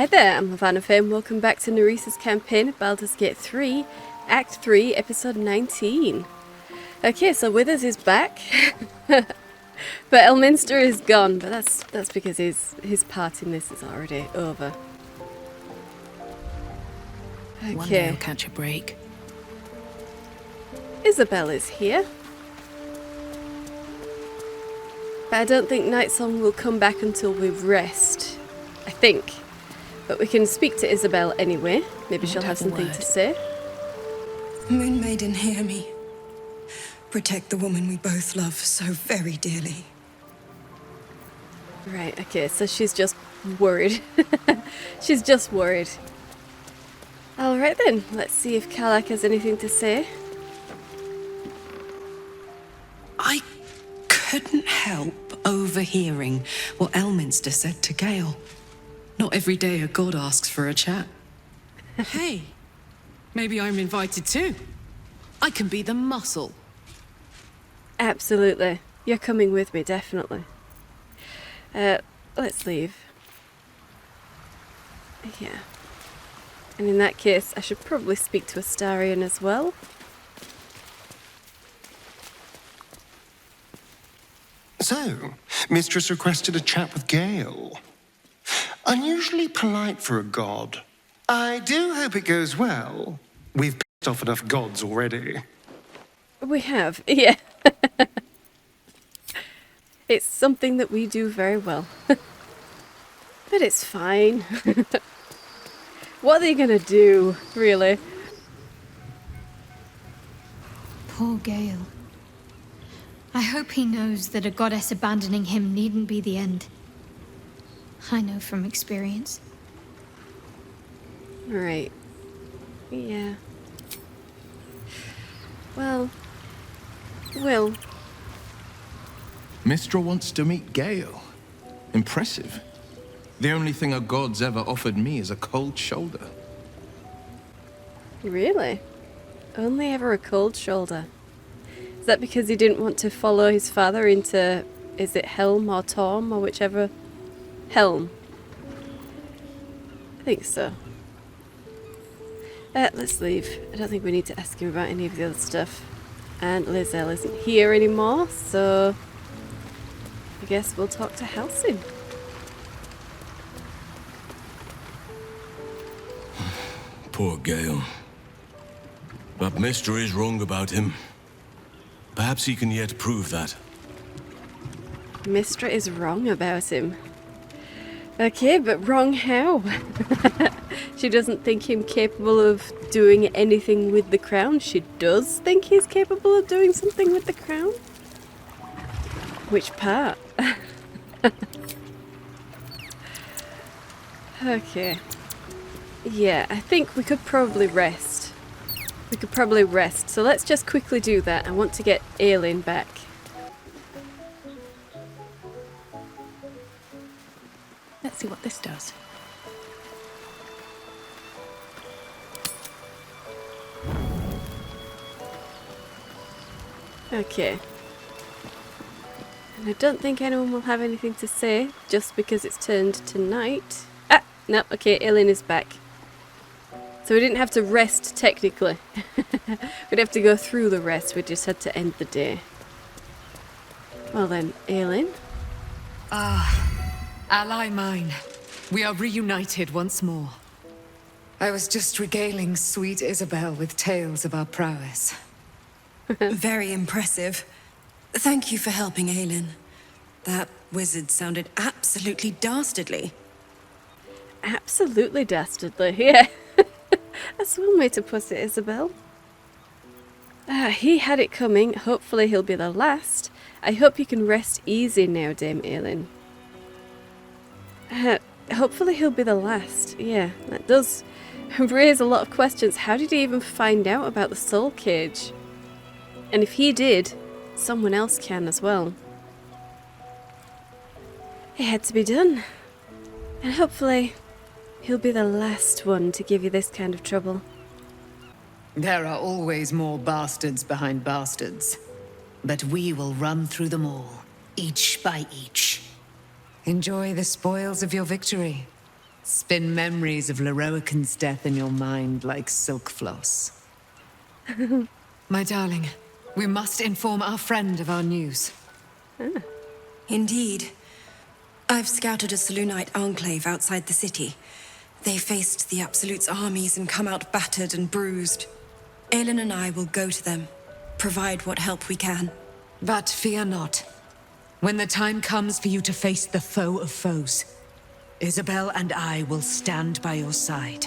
Hi there, I'm Havana Fame. Welcome back to Nerys' campaign of Baldur's Gate 3, Act 3, Episode 19. Okay, so Withers is back, but Elminster is gone, but that's because his part in this is already over. One day I'll Okay, catch a break. Isabel is here. But I don't think Nightsong will come back until we rest. I think. But we can speak to Isabel anyway. Maybe she'll have something to say. Moon Maiden, hear me. Protect the woman we both love so very dearly. Right, okay, so she's just worried. She's just worried. Alright then, let's see if Kalak has anything to say. I couldn't help overhearing what Elminster said to Gale. Not every day a god asks for a chat. Hey, maybe I'm invited too. I can be the muscle. Absolutely. You're coming with me, definitely. Let's leave. Yeah. And in that case, I should probably speak to Astarion as well. So, Mistress requested a chat with Gale. Unusually polite for a god. I do hope it goes well. We've pissed off enough gods already. We have, yeah. It's something that we do very well. But it's fine. What are they gonna do, really? Poor Gale. I hope he knows that a goddess abandoning him needn't be the end. I know from experience. Right. Yeah. Well. Will. Mistra wants to meet Gale. Impressive. The only thing a god's ever offered me is a cold shoulder. Really? Only ever a cold shoulder. Is that because he didn't want to follow his father into, is it Helm or Torm or whichever? Helm. I think so. Let's leave. I don't think we need to ask him about any of the other stuff. And Lizelle isn't here anymore, so I guess we'll talk to Halsin. Poor Gale. But Mistra is wrong about him. Perhaps he can yet prove that. Mistra is wrong about him. Okay, but wrong how? She doesn't think him capable of doing anything with the crown. She does think he's capable of doing something with the crown. Which part? Okay. Yeah, I think we could probably rest. So let's just quickly do that. I want to get Aelin back. Let's see what this does. Okay. And I don't think anyone will have anything to say just because it's turned to night. Ah! No, okay, Aelin is back. So we didn't have to rest technically. We'd have to go through the rest. We just had to end the day. Well then, Aelin. Ally mine, we are reunited once more. I was just regaling sweet Isabel with tales of our prowess. Very impressive. Thank you for helping Aelin. That wizard sounded absolutely dastardly. Absolutely dastardly, yeah. That's one way to put it, Isabel. He had it coming. Hopefully he'll be the last. I hope you can rest easy now, Dame Aelin. Hopefully he'll be the last. Yeah, that does raise a lot of questions. How did he even find out about the soul cage? And if he did, someone else can as well. It had to be done. And hopefully he'll be the last one to give you this kind of trouble. There are always more bastards behind bastards. But we will run through them all, each by each. Enjoy the spoils of your victory. Spin memories of Leroican's death in your mind like silk floss. My darling, we must inform our friend of our news. Indeed. I've scouted a Selûnite enclave outside the city. They faced the Absolute's armies and come out battered and bruised. Aelin and I will go to them, provide what help we can. But fear not. When the time comes for you to face the foe of foes, Isabel and I will stand by your side.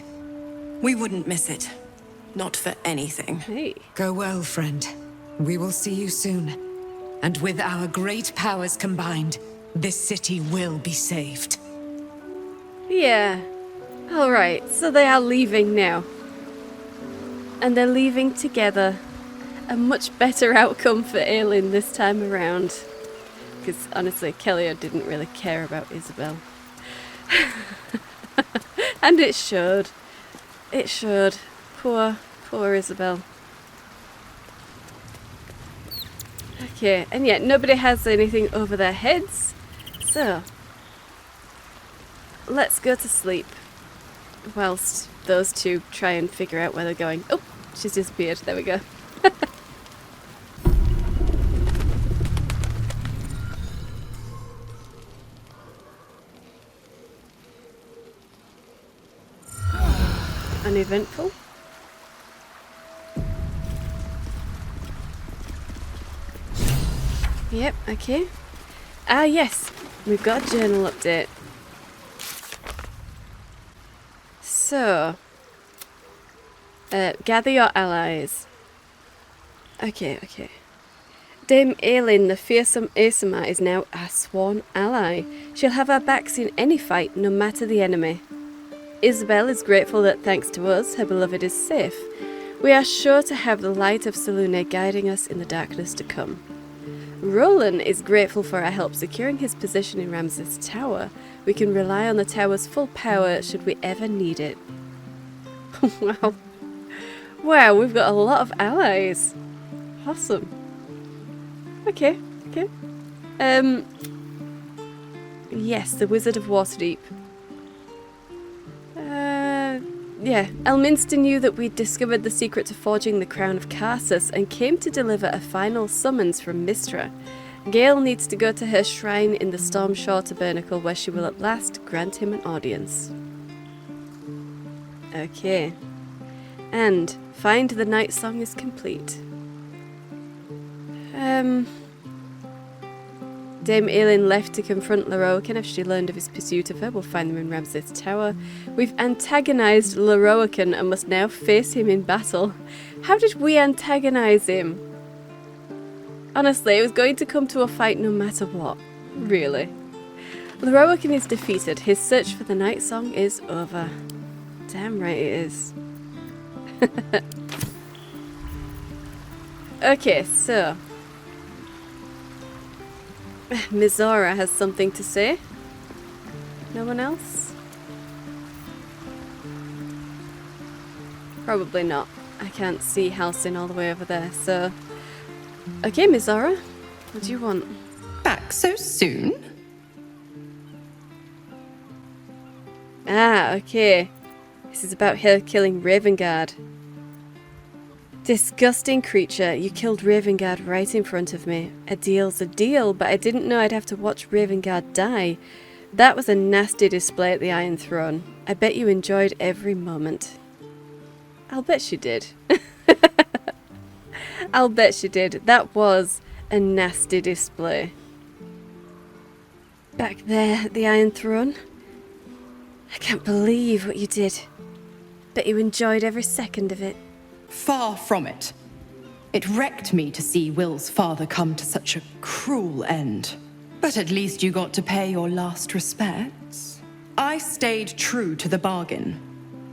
We wouldn't miss it. Not for anything. Hey. Go well, friend. We will see you soon. And with our great powers combined, this city will be saved. Yeah. Alright, so they are leaving now. And they're leaving together. A much better outcome for Aelin this time around. Because honestly, Kellia didn't really care about Isabel. And it showed. It showed. Poor Isabel. Okay, and yet nobody has anything over their heads. So, let's go to sleep. Whilst those two try and figure out where they're going. Oh, she's disappeared. There we go. Uneventful. Yep, okay. Ah, yes. We've got a journal update. So, gather your allies. Okay. Dame Aelin, the fearsome Aesima, is now our sworn ally. She'll have our backs in any fight, no matter the enemy. Isabel is grateful that thanks to us, her beloved is safe. We are sure to have the light of Selûne guiding us in the darkness to come. Roland is grateful for our help securing his position in Ramses' tower. We can rely on the tower's full power should we ever need it. Wow. Wow, we've got a lot of allies. Awesome. Okay. Yes, the Wizard of Waterdeep. Yeah, Elminster knew that we'd discovered the secret to forging the crown of Karsus and came to deliver a final summons from Mystra. Gale needs to go to her shrine in the Stormshore Tabernacle where she will at last grant him an audience. Okay. And find the night song is complete. Dame Aelin left to confront Leroican if she learned of his pursuit of her. We'll find them in Ramses' tower. We've antagonized Leroican and must now face him in battle. How did we antagonize him? Honestly, it was going to come to a fight no matter what. Really. Leroican is defeated. His search for the night song is over. Damn right it is. Okay, so Mizora has something to say. No one else? Probably not. I can't see Halcyon all the way over there, so... Okay, Mizora, what do you want? Back so soon? Ah, okay. This is about her killing Ravengard. Disgusting creature, you killed Ravengard right in front of me. A deal's a deal, but I didn't know I'd have to watch Ravengard die. That was a nasty display at the Iron Throne. I bet you enjoyed every moment. I'll bet she did. I'll bet she did. That was a nasty display. Back there at the Iron Throne. I can't believe what you did. Bet you enjoyed every second of it. Far from it. It wrecked me to see Will's father come to such a cruel end. But at least you got to pay your last respects. I stayed true to the bargain.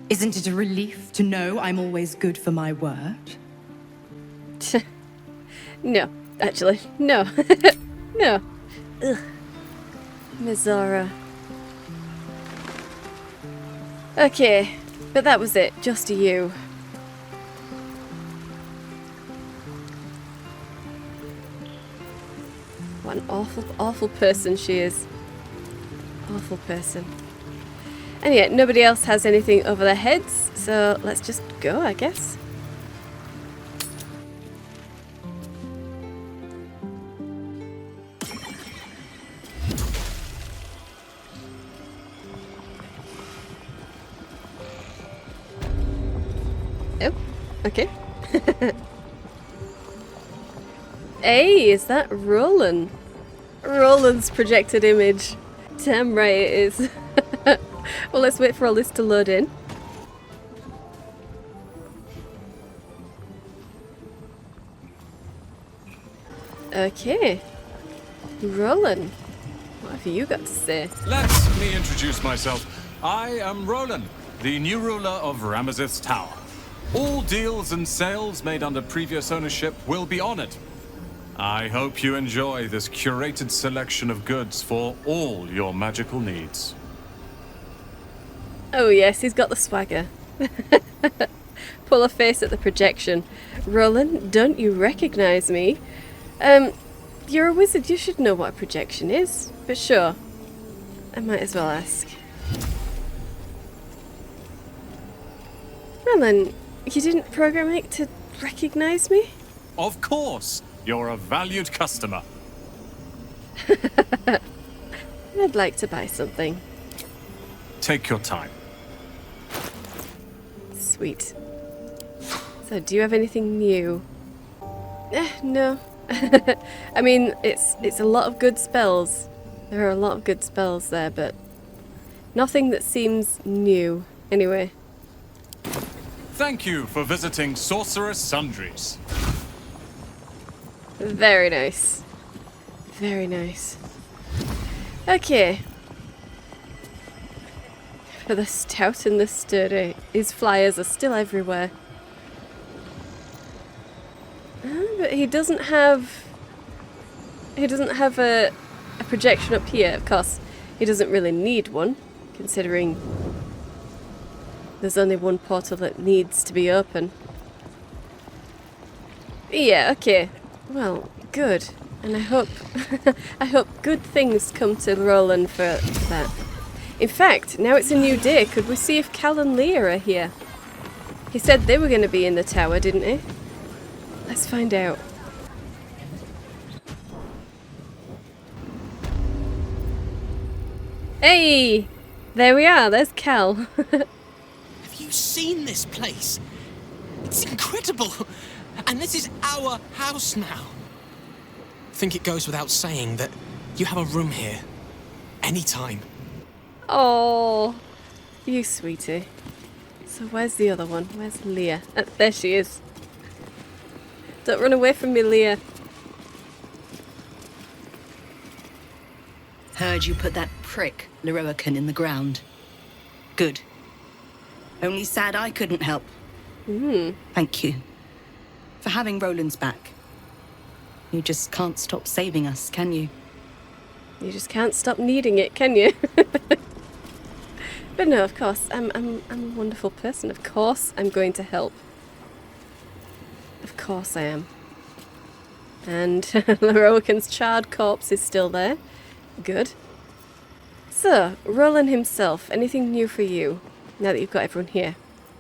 Isn't it a relief to know I'm always good for my word? No, actually, no. No. Ugh. Mizora. Okay, but that was it, just to you. What an awful, awful person she is. Awful person. And yet, nobody else has anything over their heads, so let's just go, I guess. Oh, okay. Hey, is that Roland? Roland's projected image. Damn right it is. Well, let's wait for all this to load in. Okay. Roland, what have you got to say? Let me introduce myself. I am Roland, the new ruler of Ramazith's Tower. All deals and sales made under previous ownership will be honored. I hope you enjoy this curated selection of goods for all your magical needs. Oh yes, he's got the swagger. Pull a face at the projection. Roland, don't you recognize me? You're a wizard, you should know what a projection is. But sure, I might as well ask. Roland, you didn't program it to recognize me? Of course, you're a valued customer. I'd like to buy something. Take your time. Sweet. So, do you have anything new? No. I mean, it's a lot of good spells. There are a lot of good spells there, but nothing that seems new. Anyway. Thank you for visiting Sorcerer's Sundries. Very nice. Very nice. Okay. For the stout and the sturdy, his flyers are still everywhere. But he doesn't have a projection up here. Of course, he doesn't really need one, considering there's only one portal that needs to be open. Yeah, okay. Well, good. And I hope I hope good things come to Roland for that. In fact, now it's a new day. Could we see if Cal and Leah are here? He said they were going to be in the tower, didn't he? Let's find out. Hey! There we are, there's Cal. Have you seen this place? It's incredible! And this is our house now. I think it goes without saying that you have a room here. Anytime. Oh, you sweetie. So where's the other one? Where's Leah? There she is. Don't run away from me, Leah. Heard you put that prick, Leroican, in the ground. Good. Only sad I couldn't help. Thank you. For having Roland's back. You just can't stop saving us, can you? You just can't stop needing it, can you? But no, of course, I'm a wonderful person. Of course I'm going to help. Of course I am. And Leroican's charred corpse is still there. Good. So, Roland himself, anything new for you, now that you've got everyone here?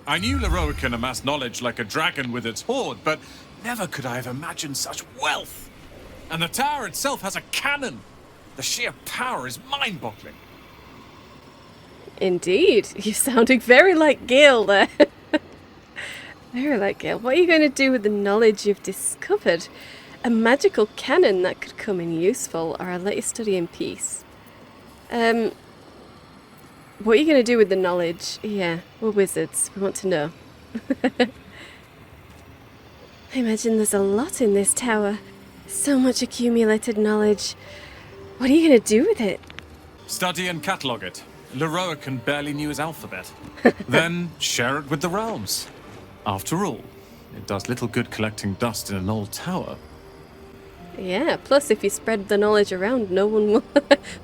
I knew Leroican amassed knowledge like a dragon with its hoard, but never could I have imagined such wealth. And the tower itself has a cannon. The sheer power is mind-boggling. Indeed. You're sounding very like Gale there. Very like Gale. What are you going to do with the knowledge you've discovered? A magical cannon that could come in useful, or I'll let you study in peace. What are you going to do with the knowledge? Yeah, we're wizards. We want to know. I imagine there's a lot in this tower. So much accumulated knowledge. What are you going to do with it? Study and catalogue it. Leroican barely knew his alphabet. Then share it with the realms. After all, it does little good collecting dust in an old tower. Yeah, plus if you spread the knowledge around, no one will...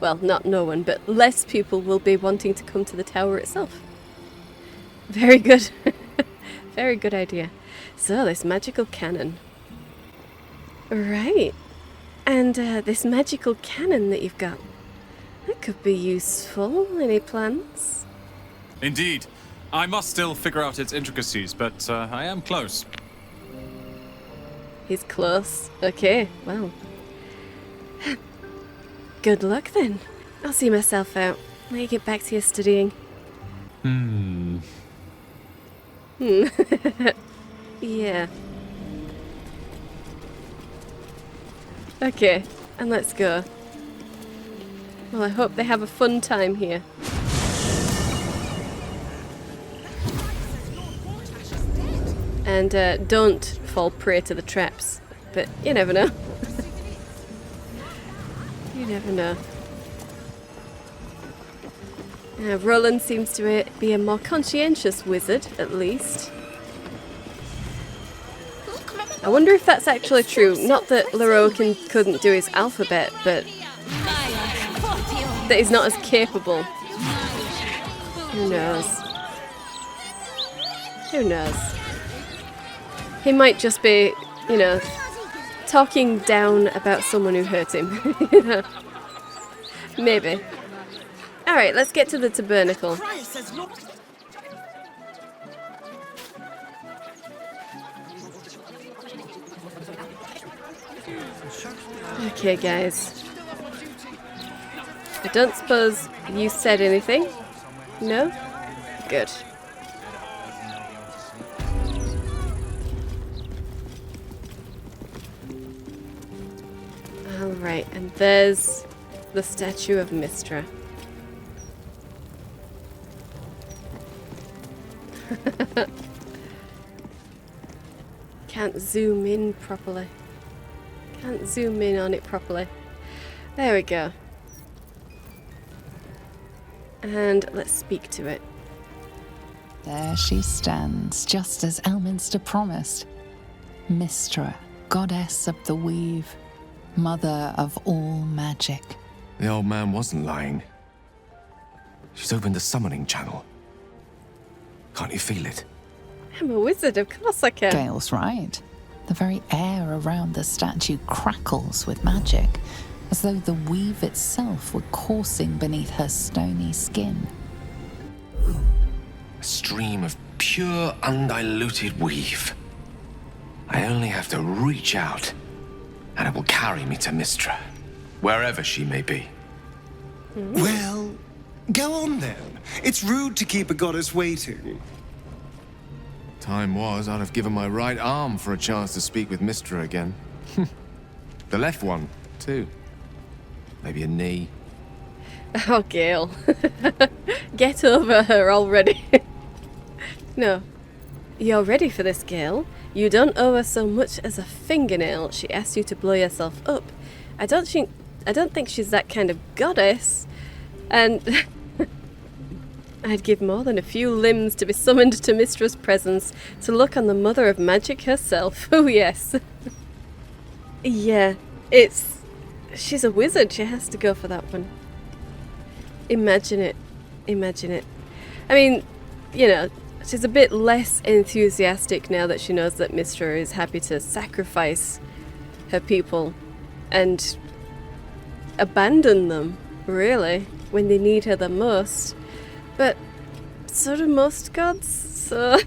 well, not no one, but less people will be wanting to come to the tower itself. Very good. Very good idea. So, this magical cannon. Right. And this magical cannon that you've got. That could be useful. Any plans? Indeed. I must still figure out its intricacies, but I am close. He's close. Okay, well. Good luck then. I'll see myself out. Let you get back to your studying. Yeah. Okay, and let's go. Well, I hope they have a fun time here. And don't fall prey to the traps. But you never know. You never know. Roland seems to be a more conscientious wizard, at least. I wonder if that's actually true. Not that Leroy couldn't do his alphabet, but that he's not as capable. Who knows? Who knows? He might just be, you know, talking down about someone who hurt him. You know? Maybe. Alright, let's get to the tabernacle. Okay, guys. I don't suppose you said anything? No? Good. Alright, and there's the statue of Mystra. Can't zoom in properly. Can't zoom in on it properly. There we go. And let's speak to it. There she stands, just as Elminster promised. Mystra, goddess of the weave, mother of all magic. The old man wasn't lying. She's opened the summoning channel. Can't you feel it? I'm a wizard, of course I can. Gale's right. The very air around the statue crackles with magic, as though the weave itself were coursing beneath her stony skin. A stream of pure, undiluted weave. I only have to reach out, and it will carry me to Mystra, wherever she may be. Well, go on then. It's rude to keep a goddess waiting. Time was, I'd have given my right arm for a chance to speak with Mystra again. The left one, too. Maybe a knee. Oh, Gale. Get over her already. No. You're ready for this, Gale. You don't owe her so much as a fingernail. She asked you to blow yourself up. I don't think she's that kind of goddess. And I'd give more than a few limbs to be summoned to Mystra's presence to look on the mother of magic herself. Oh, yes. Yeah, she's a wizard. She has to go for that one. Imagine it. Imagine it. I mean, you know, she's a bit less enthusiastic now that she knows that Mystra is happy to sacrifice her people and abandon them, really, when they need her the most. But so do most gods, so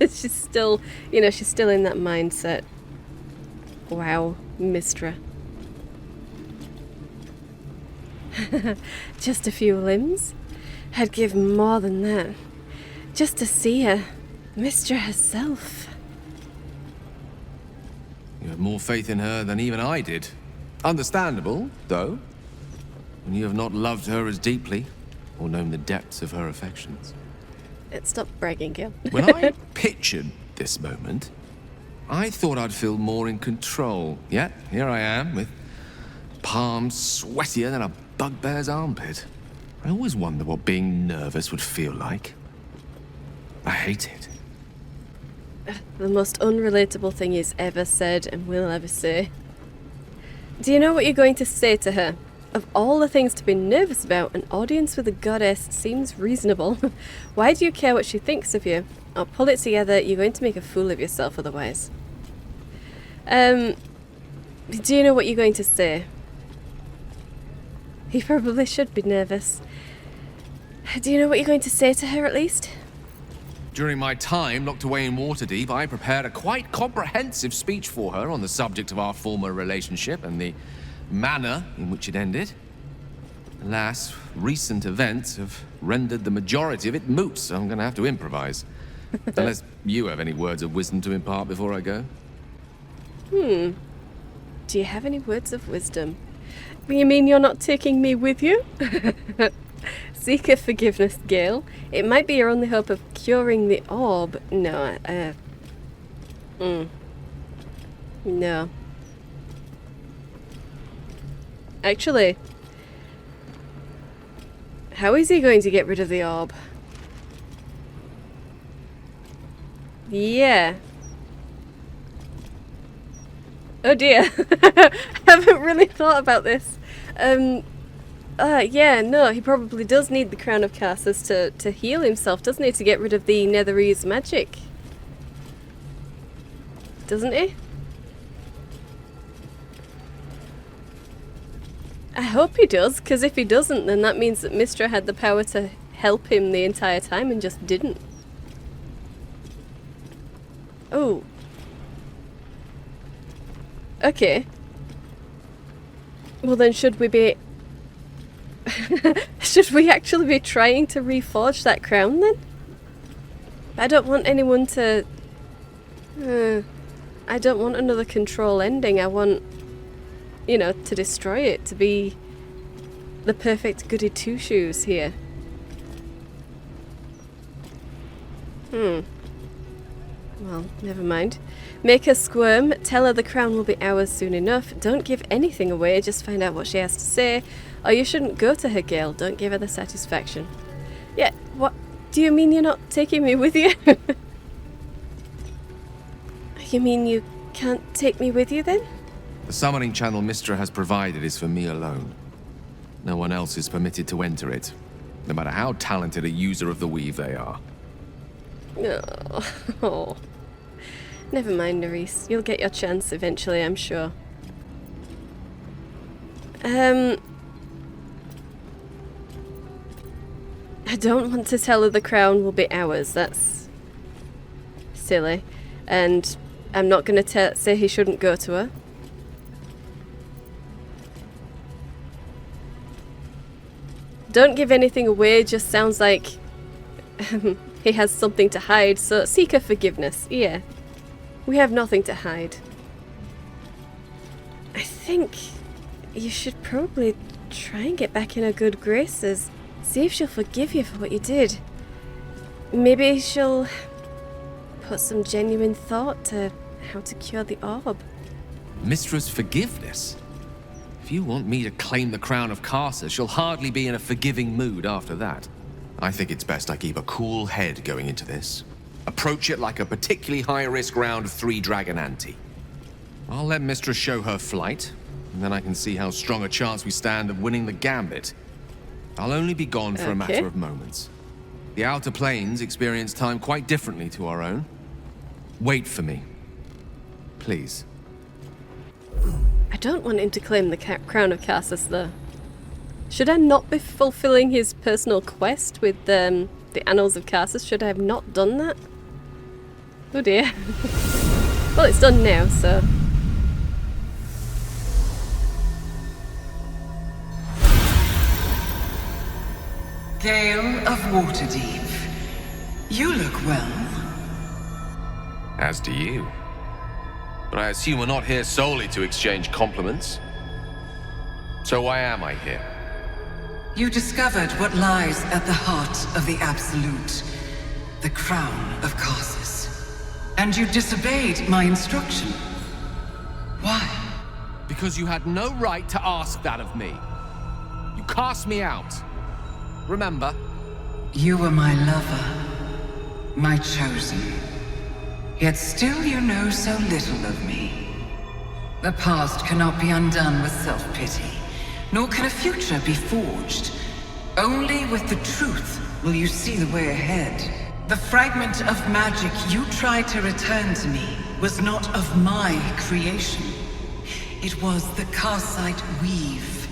she's still, you know, she's still in that mindset. Wow, Mystra. Just a few limbs? I'd give more than that. Just to see her, Mystra herself. You have more faith in her than even I did. Understandable, though, when you have not loved her as deeply or known the depths of her affections. Stop bragging, Gil. When I pictured this moment, I thought I'd feel more in control. Yet, here I am, with palms sweatier than a bugbear's armpit. I always wonder what being nervous would feel like. I hate it. The most unrelatable thing he's ever said and will ever say. Do you know what you're going to say to her? Of all the things to be nervous about, an audience with a goddess seems reasonable. Why do you care what she thinks of you? Oh, pull it together, you're going to make a fool of yourself otherwise. Do you know what you're going to say? He probably should be nervous. Do you know what you're going to say to her at least? During my time locked away in Waterdeep, I prepared a quite comprehensive speech for her on the subject of our former relationship and the manner in which it ended. Alas, recent events have rendered the majority of it moot, so I'm going to have to improvise. Unless you have any words of wisdom to impart before I go. Do you have any words of wisdom? You mean you're not taking me with you? Seek her forgiveness, Gale. It might be your only hope of curing the orb. No, no. Actually, how is he going to get rid of the orb? Yeah. Oh dear. I haven't really thought about this. Yeah, no, he probably does need the Crown of Carsus to heal himself, doesn't he? To get rid of the Netherese magic. Doesn't he? I hope he does, because if he doesn't, then that means that Mystra had the power to help him the entire time and just didn't. Oh. Okay. Well then, should we be... should we actually be trying to reforge that crown then? I don't want anyone to... I don't want another control ending. I want, you know, to destroy it, to be the perfect goody two-shoes here. Well, never mind. Make her squirm, tell her the crown will be ours soon enough. Don't give anything away, just find out what she has to say. Or you shouldn't go to her, Gale. Don't give her the satisfaction. Yeah, what? Do you mean you're not taking me with you? You mean you can't take me with you then? The summoning channel Mystra has provided is for me alone. No one else is permitted to enter it, no matter how talented a user of the weave they are. Oh. Never mind, Nerys. You'll get your chance eventually, I'm sure. I don't want to tell her the crown will be ours. That's silly. And I'm not going to say he shouldn't go to her. Don't give anything away, just sounds like he has something to hide, so seek her forgiveness. Yeah. We have nothing to hide. I think you should probably try and get back in her good graces. See if she'll forgive you for what you did. Maybe she'll put some genuine thought to how to cure the orb. Mystra's forgiveness? If you want me to claim the crown of Carsus, she'll hardly be in a forgiving mood after that. I think it's best I keep a cool head going into this. Approach it like a particularly high-risk round of 3 Dragon Ante. I'll let Mystra show her flight, and then I can see how strong a chance we stand of winning the gambit. I'll only be gone for a matter of moments. The Outer Planes experience time quite differently to our own. Wait for me. Please. I don't want him to claim the Crown of Carsus, though. Should I not be fulfilling his personal quest with the Annals of Carsus? Should I have not done that? Oh dear. Well, it's done now, so... Gale of Waterdeep, you look well. As do you. But I assume we're not here solely to exchange compliments. So why am I here? You discovered what lies at the heart of the Absolute, the Crown of Carsus. And you disobeyed my instruction. Why? Because you had no right to ask that of me. You cast me out. Remember? You were my lover, my chosen. Yet still you know so little of me. The past cannot be undone with self-pity, nor can a future be forged. Only with the truth will you see the way ahead. The fragment of magic you tried to return to me was not of my creation. It was the Karsite weave.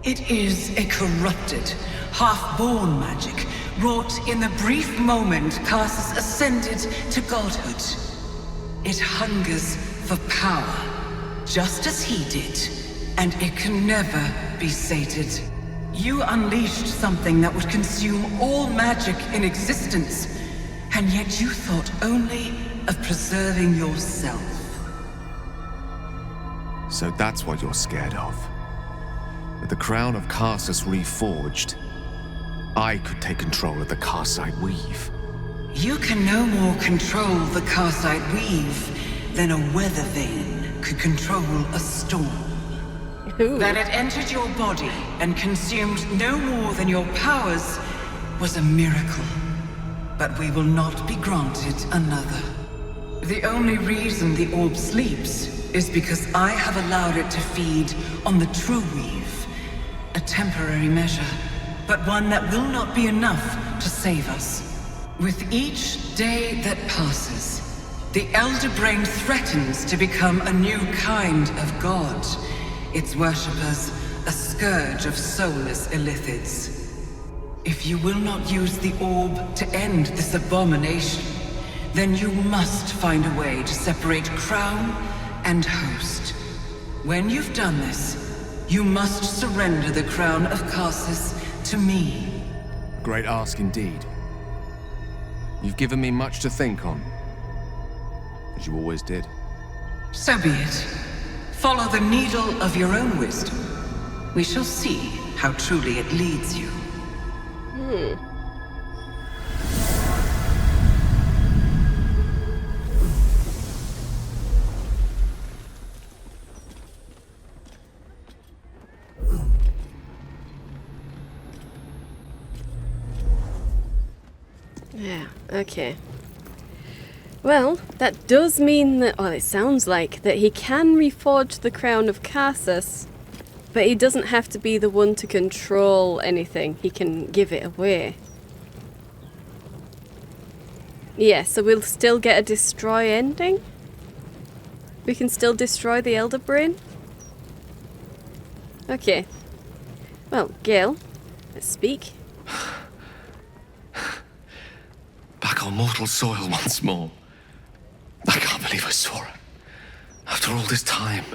It is a corrupted, half-born magic wrought in the brief moment Karsus ascended to godhood. It hungers for power, just as he did, and it can never be sated. You unleashed something that would consume all magic in existence, and yet you thought only of preserving yourself. So that's what you're scared of. With the crown of Karsus reforged, I could take control of the Karsite Weave. You can no more control the Karsite Weave than a weather vane could control a storm. That it entered your body and consumed no more than your powers was a miracle. But we will not be granted another. The only reason the orb sleeps is because I have allowed it to feed on the true weave. A temporary measure, but one that will not be enough to save us. With each day that passes, the Elder Brain threatens to become a new kind of god. Its worshippers, a scourge of soulless Illithids. If you will not use the orb to end this abomination, then you must find a way to separate crown and host. When you've done this, you must surrender the crown of Karsus to me. A great ask indeed. You've given me much to think on, as you always did. So be it. Follow the needle of your own wisdom. We shall see how truly it leads you. Yeah, okay. Well, that does mean that, well, it sounds like, that he can reforge the crown of Karsus, but he doesn't have to be the one to control anything. He can give it away. Yeah, so we'll still get a destroy ending? We can still destroy the Elder Brain? Okay. Well, Gale, let's speak. Back on mortal soil once more. I can't believe I saw her. After all this time.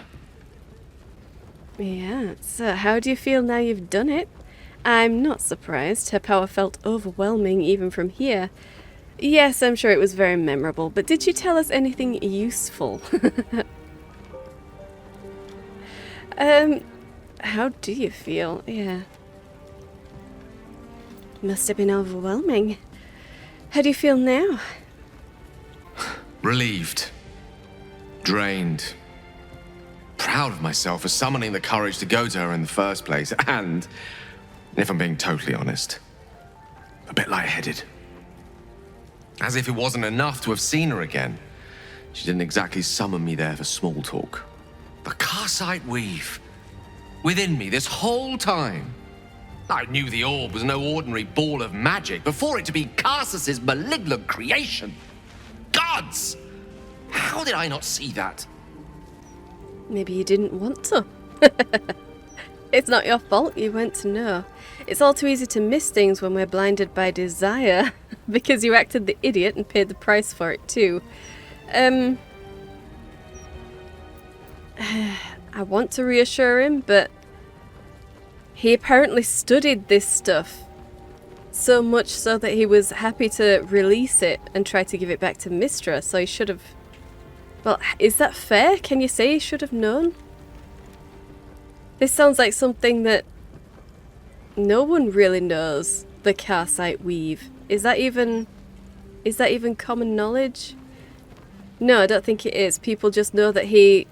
Yeah, so how do you feel now you've done it? I'm not surprised. Her power felt overwhelming even from here. Yes, I'm sure it was very memorable, but did she tell us anything useful? How do you feel? Yeah. Must have been overwhelming. How do you feel now? Relieved. Drained. Proud of myself for summoning the courage to go to her in the first place. And, if I'm being totally honest, a bit lightheaded. As if it wasn't enough to have seen her again. She didn't exactly summon me there for small talk. The Karsite Weave. Within me this whole time. I knew the orb was no ordinary ball of magic before it to be Karsus's malignant creation. Gods! How did I not see that? Maybe you didn't want to. It's not your fault you went to know. It's all too easy to miss things when we're blinded by desire, because you acted the idiot and paid the price for it too. I want to reassure him, but he apparently studied this stuff so much so that he was happy to release it and try to give it back to Mystra, so he should have... Well, is that fair? Can you say he should have known? This sounds like something that no one really knows, the Karsite Weave. Is that even common knowledge? No, I don't think it is. People just know that he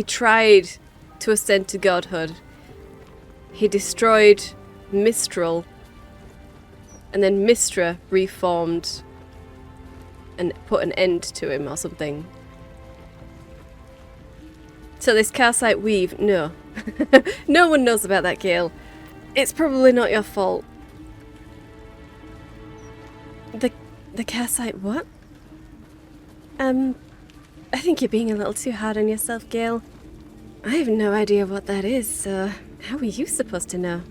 tried to ascend to godhood. He destroyed Mistral, and then Mystra reformed and put an end to him or something. So this Karsite Weave, no. No one knows about that, Gale. It's probably not your fault. The Karsite what? I think you're being a little too hard on yourself, Gale. I have no idea what that is, so how are you supposed to know?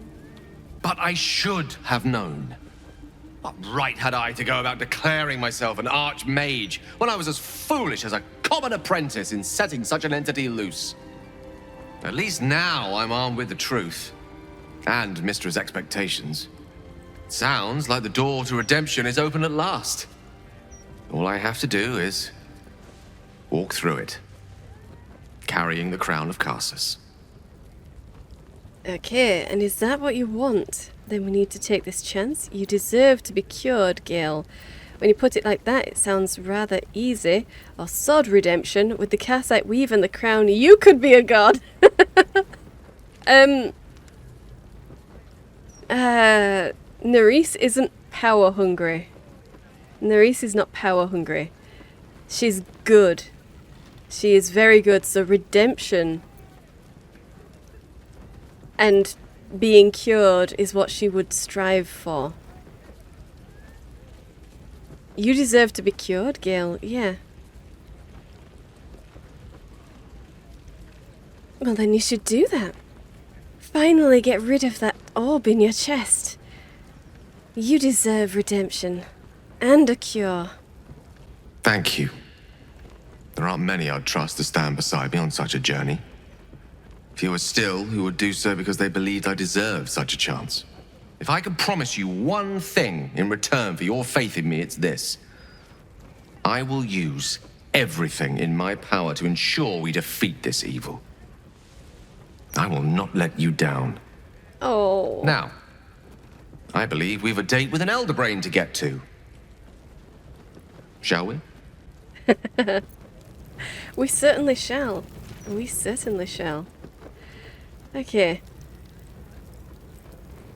But I should have known. What right had I to go about declaring myself an archmage when I was as foolish as a common apprentice in setting such an entity loose? At least now I'm armed with the truth. And Mistra's expectations. Sounds like the door to redemption is open at last. All I have to do is walk through it, carrying the crown of Karsus. Okay, and is that what you want? Then we need to take this chance. You deserve to be cured, Gale. When you put it like that, it sounds rather easy. Or sword redemption, with the Karsite weave and the crown, you could be a god! Nerys isn't power hungry. Nerys is not power hungry. She's good. She is very good, so redemption and being cured is what she would strive for. You deserve to be cured, Gale, yeah. Well, then you should do that. Finally get rid of that orb in your chest. You deserve redemption. And a cure. Thank you. There aren't many I'd trust to stand beside me on such a journey. Fewer still who would do so because they believed I deserved such a chance. If I could promise you one thing in return for your faith in me, it's this. I will use everything in my power to ensure we defeat this evil. I will not let you down. Oh. Now, I believe we've a date with an elder brain to get to. Shall we? We certainly shall. We certainly shall. Okay.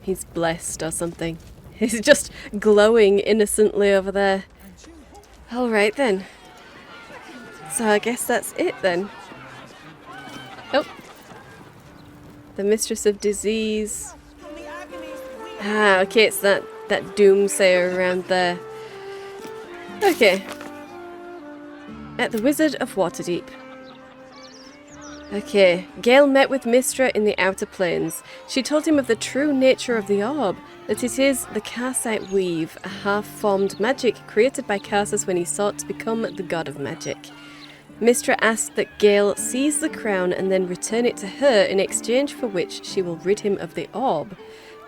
He's blessed or something. He's just glowing innocently over there. Alright then. So I guess that's it then. Oh. The Mistress of Disease. Ah, okay, it's that doomsayer around there. Okay. At the Wizard of Waterdeep. Okay, Gale met with Mystra in the Outer Planes. She told him of the true nature of the orb, that it is the Karsite Weave, a half-formed magic created by Karsus when he sought to become the god of magic. Mystra asked that Gale seize the crown and then return it to her, in exchange for which she will rid him of the orb.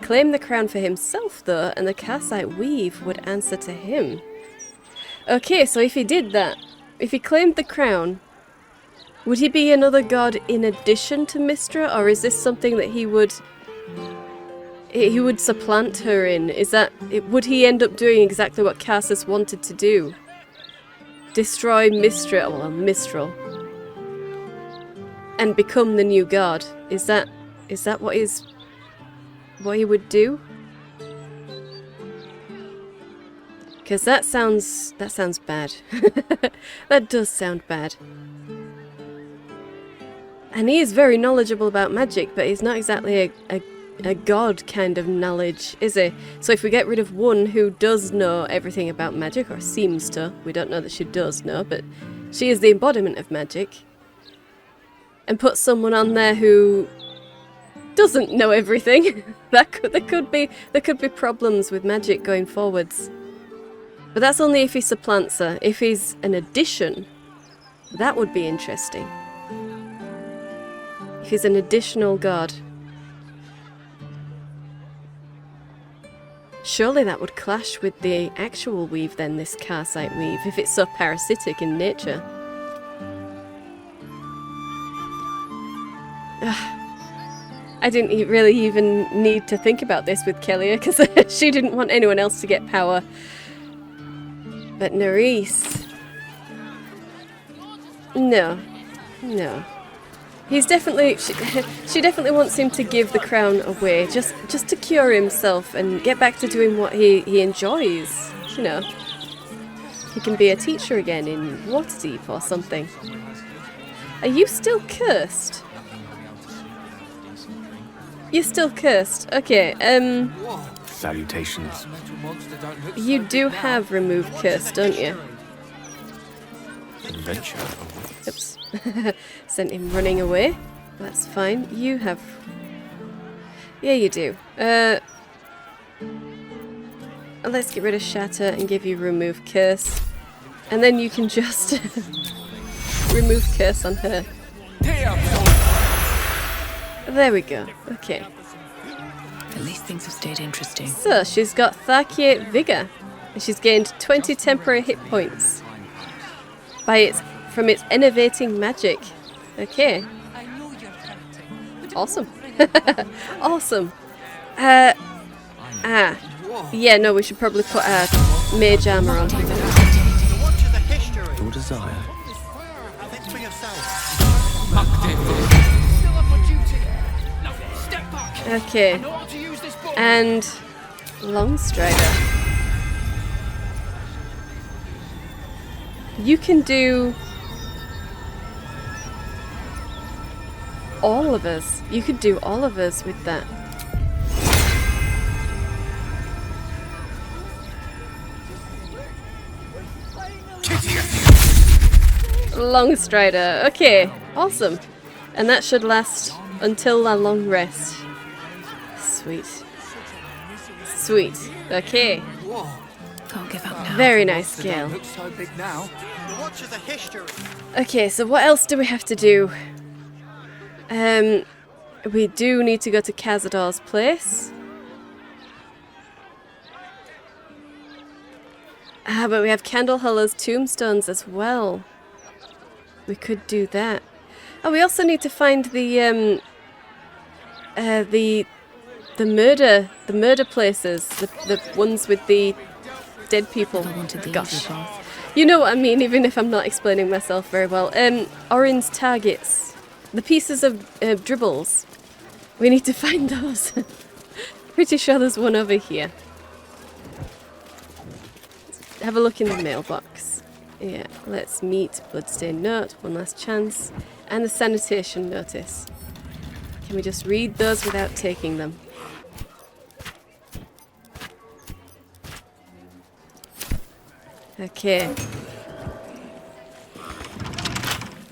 Claim the crown for himself, though, and the Karsite Weave would answer to him. Okay, so if he did that, if he claimed the crown, would he be another god in addition to Mystra, or is this something that he would supplant her in? Would he end up doing exactly what Karsus wanted to do? Destroy Mistral, and become the new god? Is that what he would do? Because that sounds bad. That does sound bad. And he is very knowledgeable about magic, but he's not exactly a god kind of knowledge, is he? So if we get rid of one who does know everything about magic, or seems to, we don't know that she does know, but she is the embodiment of magic, and put someone on there who doesn't know everything, there could be problems with magic going forwards. But that's only if he supplants her. If he's an addition, that would be interesting. If he's an additional god. Surely that would clash with the actual weave then, this Karsite weave, if it's so parasitic in nature. I didn't really even need to think about this with Kellia, because she didn't want anyone else to get power. But Nerys... No. He's definitely... She definitely wants him to give the crown away, just to cure himself and get back to doing what he enjoys. You know. He can be a teacher again in Waterdeep or something. Are you still cursed? You're still cursed. Okay, Salutations. you do have remove curse, don't you? Adventure. Oops. Sent him running away. That's fine. You have... Yeah, you do. let's get rid of Shatter and give you Remove Curse. And then you can just remove Curse on her. There we go. Okay. At least things have stayed interesting. So, she's got Tharkiate Vigor. And she's gained 20 temporary hit points from its enervating magic. Okay. Awesome. Awesome. Yeah, no, we should probably put our mage armor on. Your desire. Okay. And Longstrider. You can do all of us. You could do all of us with that. Longstrider. Okay, awesome. And that should last until our long rest. Sweet. Sweet. Okay. Can't give up now. Very nice scale. Okay, so what else do we have to do? We do need to go to Cazador's place. But we have Candleholler's tombstones as well. We could do that. Oh, we also need to find the murder places, the ones with the dead people. Gosh, you know what I mean. Even if I'm not explaining myself very well. Orin's targets, the pieces of dribbles. We need to find those. Pretty sure there's one over here. Have a look in the mailbox. Yeah, let's meet Bloodstained Note, one last chance, and the sanitation notice. Can we just read those without taking them? Okay.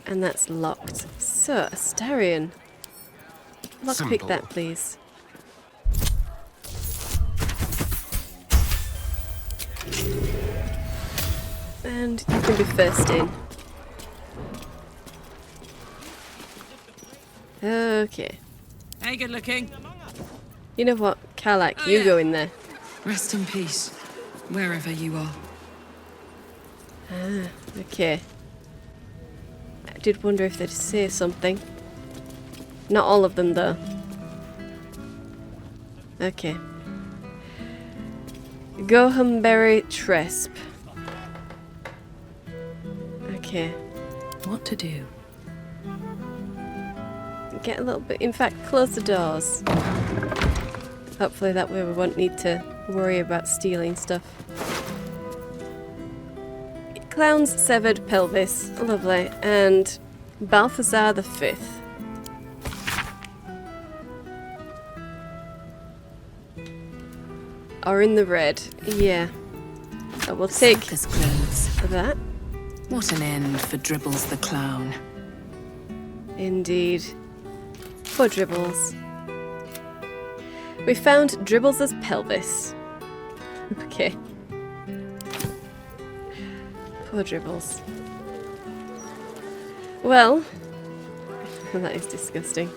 And that's locked. So, Astarion. Lockpick that, please. And you can be first in. Okay. Hey, good looking. You know what, Karlak, you go in there. Rest in peace, wherever you are. Ah, okay. I did wonder if they'd say something. Not all of them, though. Okay. Gohamberry Tresp. Okay. What to do? Get a little bit... In fact, close the doors. Hopefully that way we won't need to worry about stealing stuff. Clown's severed pelvis. Lovely. And Balthazar the Fifth. Are in the red. Yeah. So we'll take Circus clothes. that. What an end for Dribbles the Clown. Indeed. Poor Dribbles. We found Dribbles' pelvis. Okay. Poor Dribbles. Well, that is disgusting.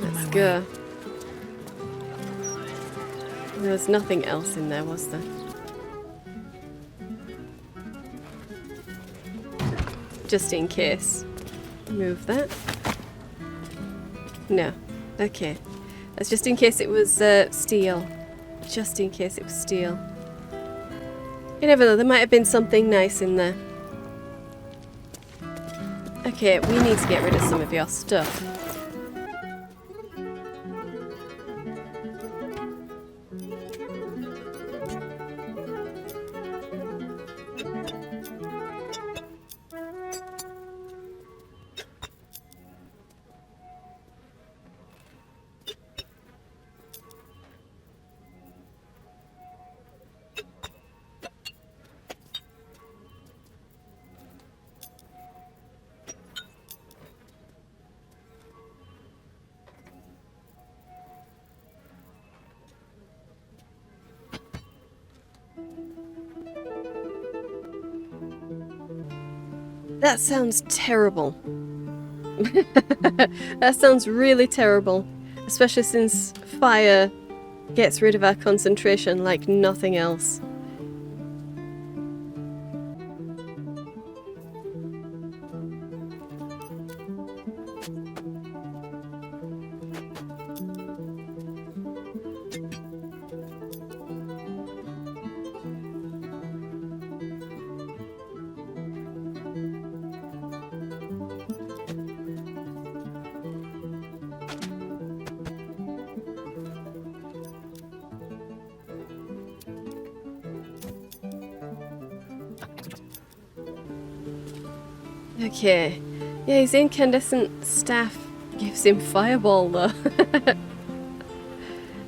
Let's go. There was nothing else in there, was there? Just in case. Move that. No. Okay. That's just in case it was steel. Just in case it was steel. You never know, there might have been something nice in there. Okay, we need to get rid of some of your stuff. That sounds terrible. That sounds really terrible. Especially since fire gets rid of our concentration like nothing else. Okay. Yeah, his incandescent staff gives him fireball though.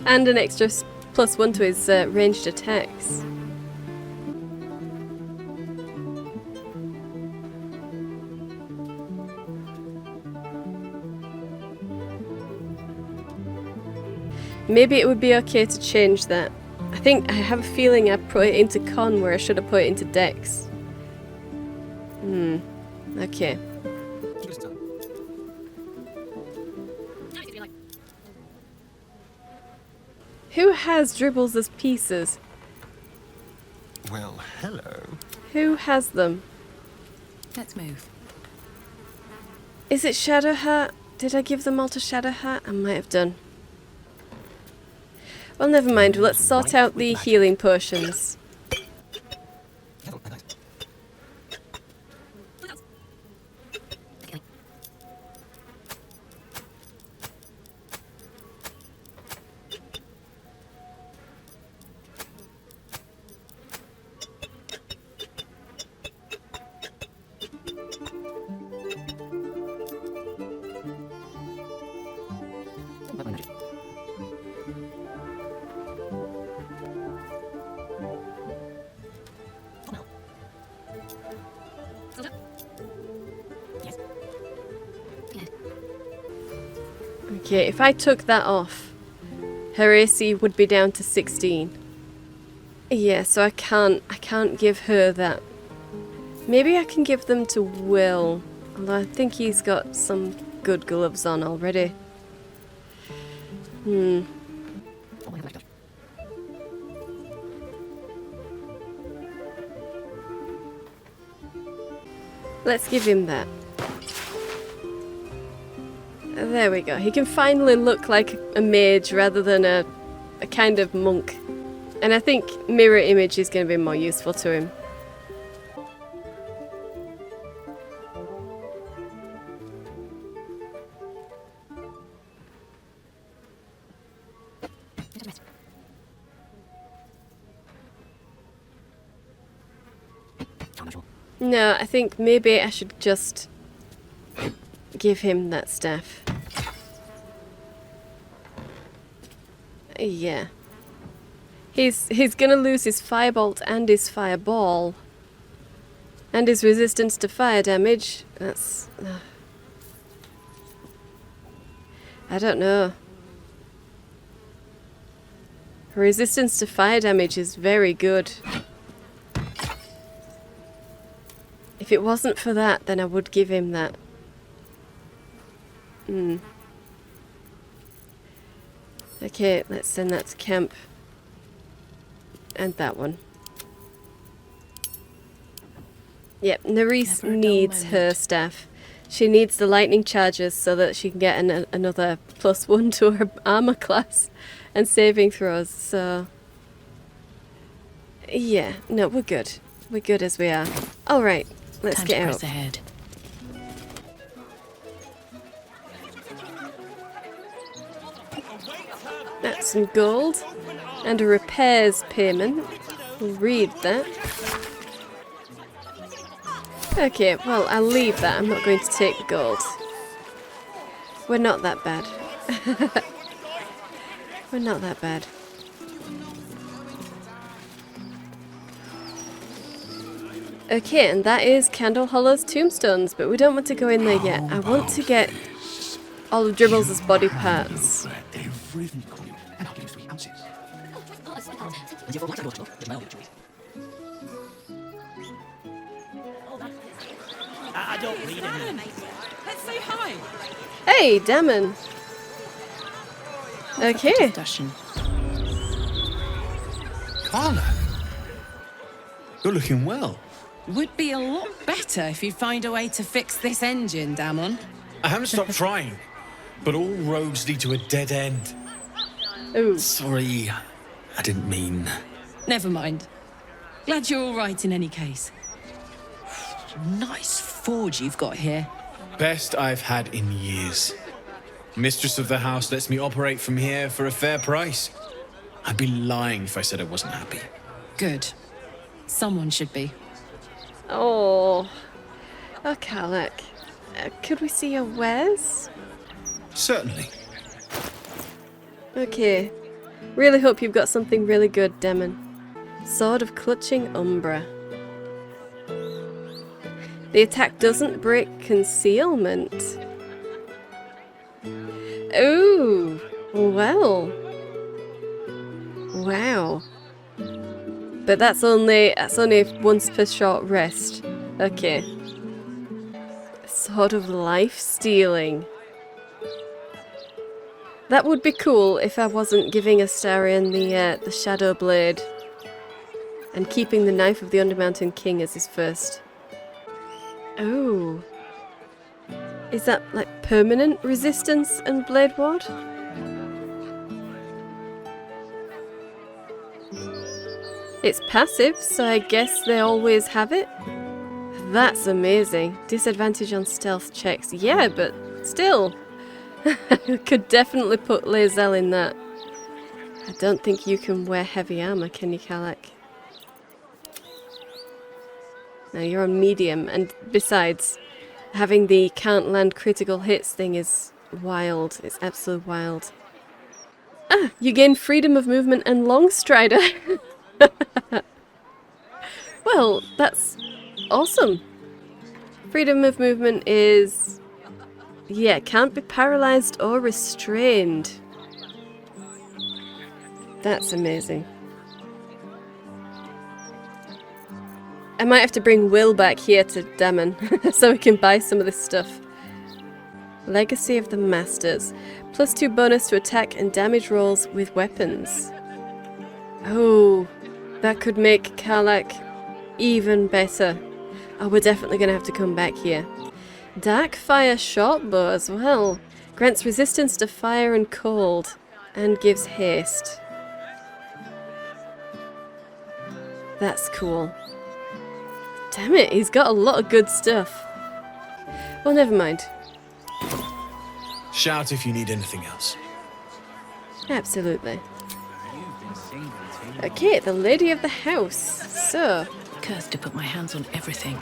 And an extra +1 to his ranged attacks. Maybe it would be okay to change that. I have a feeling I put it into con where I should have put it into dex. Okay. Who has dribbles as pieces? Well, hello. Who has them? Let's move. Is it Shadowheart? Did I give them all to Shadowheart? I might have done. Well, never mind. Let's sort out the healing potions. Okay, if I took that off, her AC would be down to 16. Yeah, so I can't give her that. Maybe I can give them to Will, although I think he's got some good gloves on already. Let's give him that. There we go. He can finally look like a mage rather than a kind of monk. And I think mirror image is going to be more useful to him. No, I think maybe I should just give him that staff. Yeah. He's gonna lose his firebolt and his fireball. And his resistance to fire damage. That's... I don't know. Resistance to fire damage is very good. If it wasn't for that, then I would give him that. Okay, let's send that to camp. And that one. Yep, Nerys needs her staff. She needs the lightning charges so that she can get another +1 to her armor class and saving throws, so... Yeah, no, we're good. We're good as we are. Alright, let's get out. Ahead. That's some gold. And a repairs payment. We'll read that. Okay, well, I'll leave that. I'm not going to take the gold. We're not that bad. We're not that bad. Okay, and that is Candle Hollow's tombstones, but we don't want to go in there yet. I want to get all of Dribbles' body parts. I don't read them. Let's say hi. Hey, Damon. Okay. Carla, you're looking well. Would be a lot better if you find a way to fix this engine, Damon. I haven't stopped trying, but all roads lead to a dead end. Ooh. Sorry, I didn't mean... Never mind. Glad you're all right in any case. Nice forge you've got here. Best I've had in years. Mistress of the house lets me operate from here for a fair price. I'd be lying if I said I wasn't happy. Good. Someone should be. Oh. Oh, Callach. Could we see your wares? Certainly. Okay. Really hope you've got something really good, Demon. Sword of Clutching Umbra. The attack doesn't break concealment. Ooh. Well. Wow. But that's only once per short rest. Okay. Sword of Life Stealing. That would be cool if I wasn't giving Astarion the Shadow Blade and keeping the Knife of the Undermountain King as his first. Oh. Is that like permanent resistance and Blade Ward? It's passive, so I guess they always have it. That's amazing. Disadvantage on stealth checks. Yeah, but still. Could definitely put Lae'zel in that. I don't think you can wear heavy armor, can you, Callach? No, you're on medium, and besides, having the can't land critical hits thing is wild. It's absolutely wild. Ah, you gain freedom of movement and long strider. Well, that's awesome. Freedom of movement is... yeah, can't be paralyzed or restrained. That's amazing. I might have to bring Will back here to Damon so we can buy some of this stuff. Legacy of the Masters. +2 bonus to attack and damage rolls with weapons. Oh, that could make Callach even better. Oh, we're definitely going to have to come back here. Dark Fire Shortbow as well. Grants resistance to fire and cold. And gives haste. That's cool. Damn it, he's got a lot of good stuff. Well, never mind. Shout if you need anything else. Absolutely. Okay, the lady of the house. So, Cursed to put my hands on everything.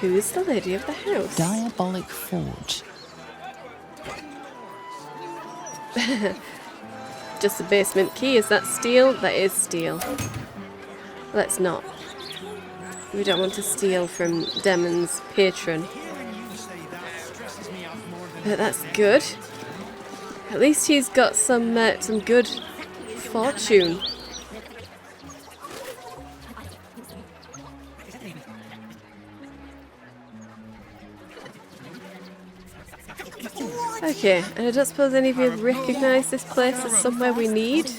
who is the lady of the house? Diabolic Forge. Just the basement key. Is that steel? That is steel. Let's not. We don't want to steal from Demon's patron. But that's good. At least he's got some good fortune. Okay, and I don't suppose any of you recognise this place as somewhere we need?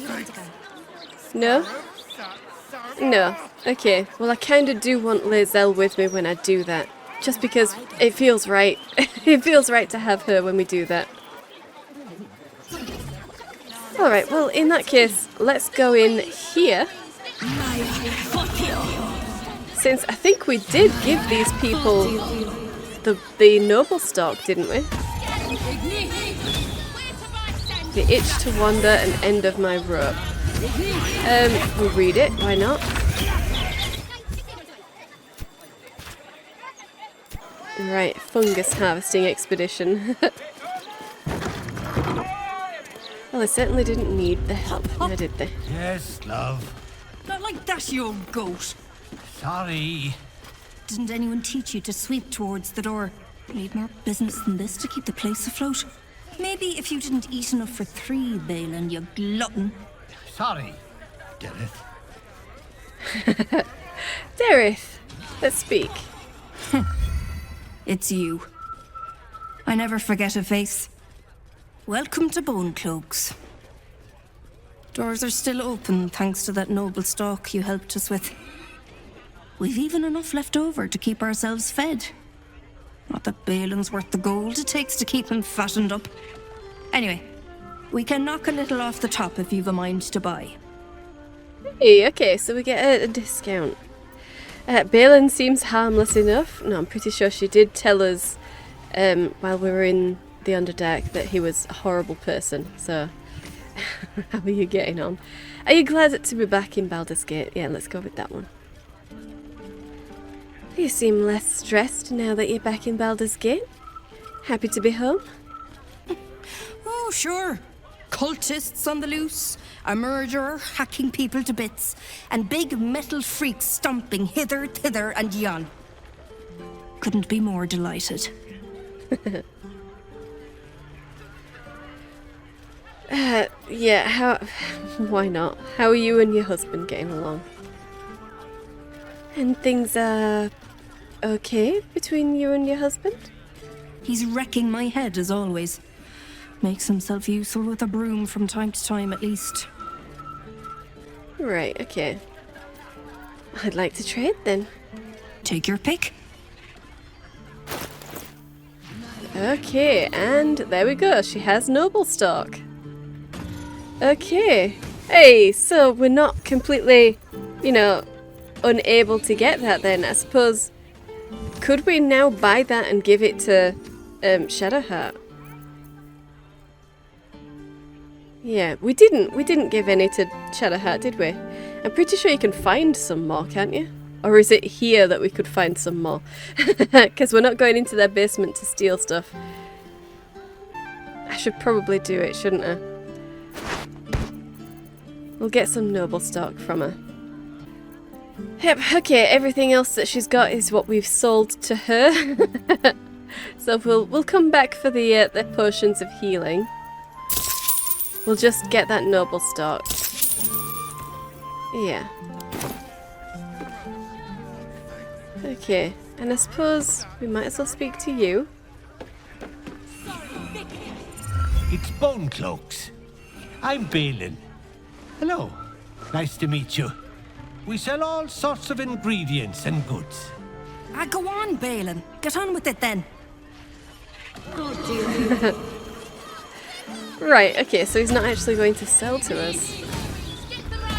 No? No. Okay, well I kinda do want Lae'zel with me when I do that. Just because it feels right. It feels right to have her when we do that. Alright, well in that case, let's go in here. Since I think we did give these people the noble stock, didn't we? The itch to wander and end of my rope. We'll read it, why not? Right, fungus harvesting expedition. Well, they certainly didn't need the help, now did they? Yes, love. Not like that, you old goat. Sorry. Didn't anyone teach you to sweep towards the door? Need more business than this to keep the place afloat? Maybe if you didn't eat enough for 3, Balin, you glutton. Sorry, Dereth. Dereth, let's speak. it's you. I never forget a face. Welcome to Bone Cloaks. Doors are still open thanks to that noble stock you helped us with. We've even enough left over to keep ourselves fed. Not that Balin's worth the gold it takes to keep him fattened up. Anyway, we can knock a little off the top if you've a mind to buy. Hey, okay, so we get a discount. Balin seems harmless enough. No, I'm pretty sure she did tell us while we were in the Underdark that he was a horrible person, so how are you getting on? Are you glad to be back in Baldur's Gate? Yeah, let's go with that one. You seem less stressed now that you're back in Baldur's Gate. Happy to be home? Oh, sure. Cultists on the loose, a murderer hacking people to bits, and big metal freaks stomping hither, thither, and yon. Couldn't be more delighted. Yeah, why not? How are you and your husband getting along? And things are okay between you and your husband? He's wrecking my head as always. Makes himself useful with a broom from time to time at least. Right, okay. I'd like to trade then. Take your pick. Okay, and there we go. She has noble stock. Okay. Hey, so we're not completely, unable to get that then. I suppose, could we now buy that and give it to Shadowheart? Yeah, we didn't give any to Shadowheart, did we? I'm pretty sure you can find some more, can't you? Or is it here that we could find some more? Because we're not going into their basement to steal stuff. I should probably do it, shouldn't I? We'll get some noble stock from her. Yep, okay, everything else that she's got is what we've sold to her. So we'll come back for the potions of healing. We'll just get that noble stock. Yeah. Okay, and I suppose we might as well speak to you. It's Bone Cloaks. I'm Balin. Hello. Nice to meet you. We sell all sorts of ingredients and goods. Go on, Balin. Get on with it then. Right, okay, so he's not actually going to sell to us.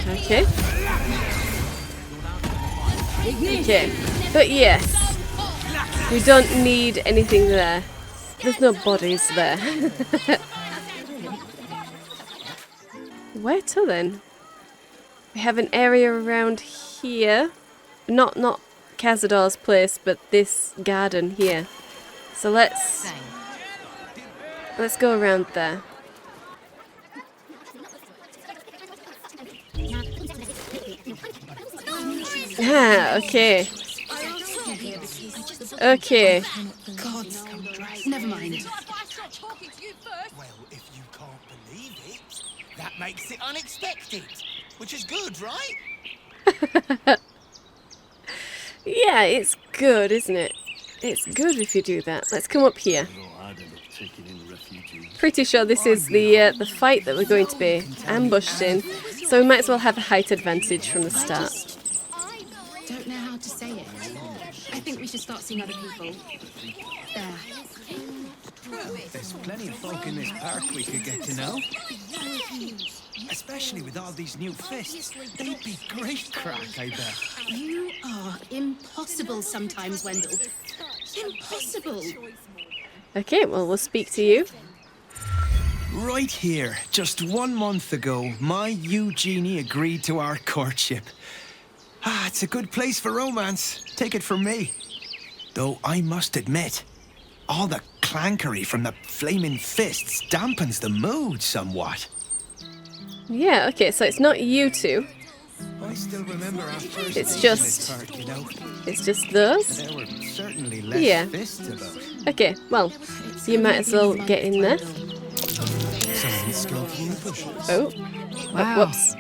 Okay. Okay, but yes, we don't need anything there. There's no bodies there. Where to then? We have an area around here. Not Cazador's place, but this garden here. So let's go around there. Ah, okay. Okay. God, never mind. Well, if you can't believe it, that makes it unexpected, which is good, right? Yeah, it's good, isn't it? It's good if you do that. Let's come up here. Pretty sure this is the fight that we're going to be ambushed in, so we might as well have a height advantage from the start. Don't know how to say it. I think we should start seeing other people. There. Well, there's plenty of folk in this park we could get to know. Especially with all these new fists. They'd be great crack, I bet. You are impossible sometimes, Wendell. Impossible. Okay, well, we'll speak to you. Right here, just 1 month ago, my Eugenie agreed to our courtship. It's a good place for romance. Take it from me. Though I must admit, all the clankery from the flaming fists dampens the mood somewhat. Yeah, okay, so it's not you two. I still remember our first It's date in just... this park, you know. It's just those? There were certainly less Yeah. fists about. Okay, well, you might as well get in there. Someone skillful in the bushes. Oh. Wow. Whoops.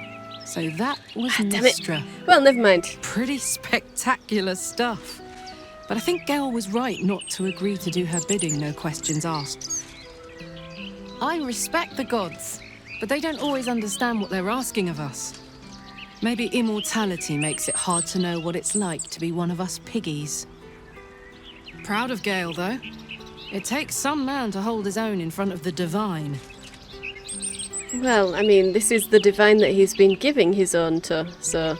So that was Damn it. Mistra. Well, never mind. Pretty spectacular stuff. But I think Gale was right not to agree to do her bidding, no questions asked. I respect the gods, but they don't always understand what they're asking of us. Maybe immortality makes it hard to know what it's like to be one of us piggies. Proud of Gale, though. It takes some man to hold his own in front of the divine. Well, I mean, this is the divine that he's been giving his own to, so...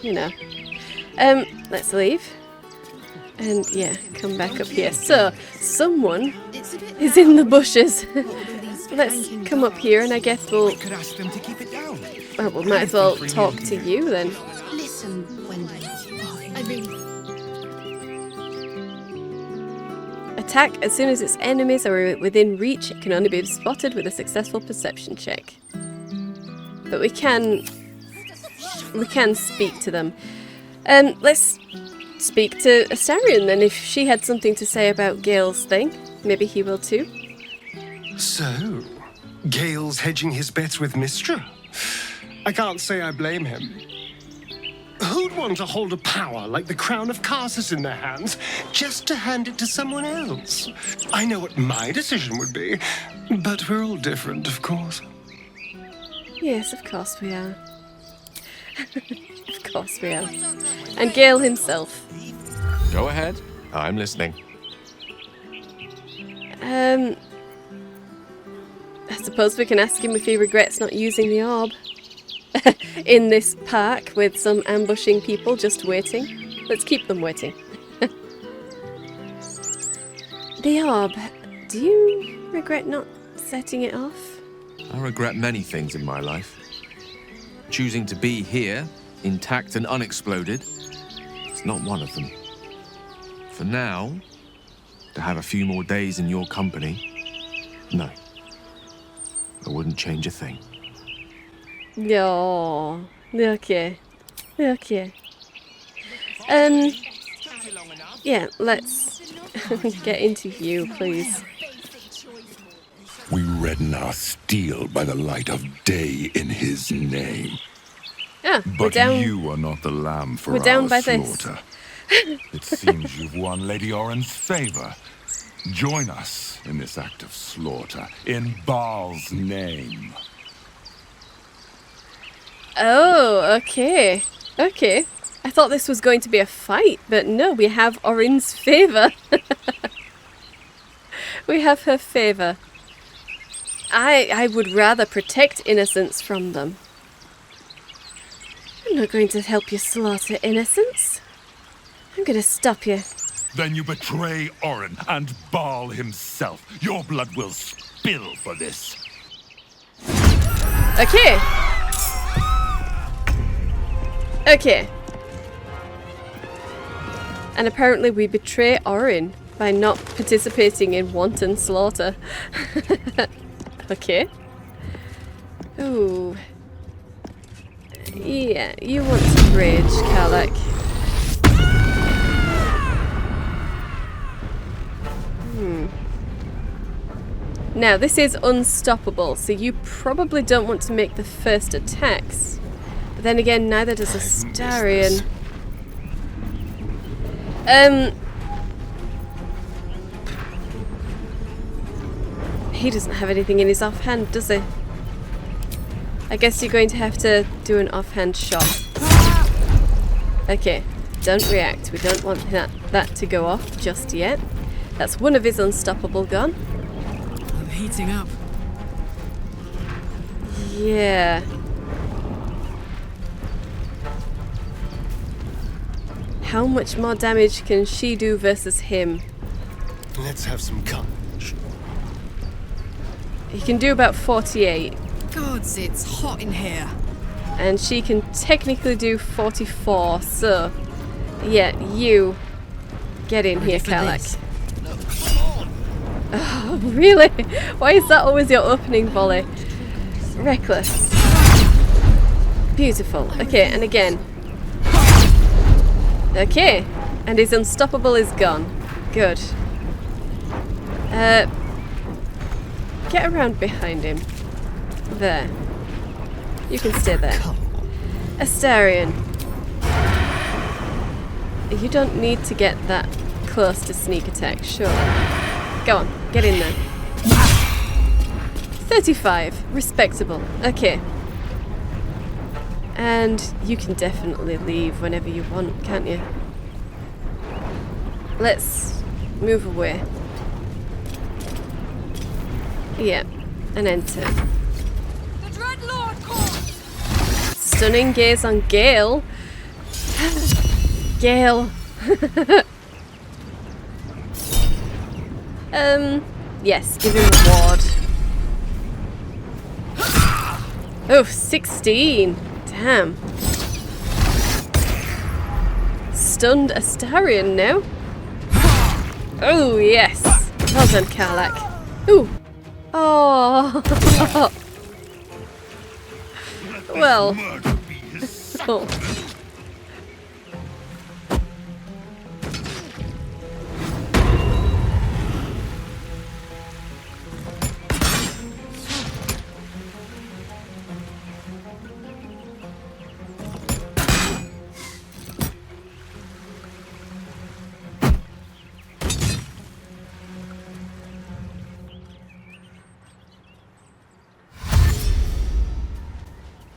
You know. Let's leave. And, yeah, come back up here. So, someone is in the bushes. Let's come up here and I guess we'll... Could ask them to keep it down. Well, we might as well talk to you then. Listen, Wendy. I really... Attack as soon as its enemies are within reach. It can only be spotted with a successful perception check. But we can speak to them. Let's speak to Astarion then. If she had something to say about Gale's thing, maybe he will too. So, Gale's hedging his bets with Mystra? I can't say I blame him. Who'd want to hold a power like the crown of Karsus in their hands just to hand it to someone else? I know what my decision would be, but we're all different, of course. Yes, of course we are. Of course we are. And Gale himself. Go ahead. I'm listening. I suppose we can ask him if he regrets not using the orb. In this park with some ambushing people just waiting. Let's keep them waiting. The orb. Do you regret not setting it off? I regret many things in my life. Choosing to be here, intact and unexploded, is not one of them. For now, to have a few more days in your company, no. I wouldn't change a thing. No. Okay. Okay. Yeah, let's get into you, please. We redden our steel by the light of day in his name. Ah, but you are not the lamb for we're down our by slaughter. It seems you've won Lady Oren's favor. Join us in this act of slaughter, in Baal's name. Oh, okay. Okay. I thought this was going to be a fight, but no, we have Orin's favour. We have her favour. I would rather protect innocents from them. I'm not going to help you slaughter innocents. I'm going to stop you. Then you betray Oren and Baal himself. Your blood will spill for this. Okay. Okay. And apparently we betray Orin by not participating in wanton slaughter. Okay. Ooh. Yeah, you want to rage, Karlach. Now, this is unstoppable, so you probably don't want to make the first attacks. But then again, neither does Astarion. He doesn't have anything in his offhand, does he? I guess you're going to have to do an offhand shot. Okay, don't react. We don't want that to go off just yet. That's one of his unstoppable gone. I'm heating up. Yeah. How much more damage can she do versus him? Let's have some courage. He can do about 48. Gods, it's hot in here. And she can technically do 44, so... Yeah, you... Get in here, Karlach. Oh, really? Why is that always your opening volley? Reckless. Beautiful. Okay, and again. Okay. And his unstoppable is gone. Good. Get around behind him. There. You can stay there. Astarion. You don't need to get that close to sneak attack, sure. Go on, get in there. 35, respectable. Okay. And you can definitely leave whenever you want, can't you? Let's move away. Yeah, and enter. The Dreadlord calls! Stunning gaze on Gale. Gale. Yes, give him a ward. Oh, 16. Damn. Stunned Astarion now. Oh, yes. Well done, Karlach. Ooh. Oh. Well. Oh.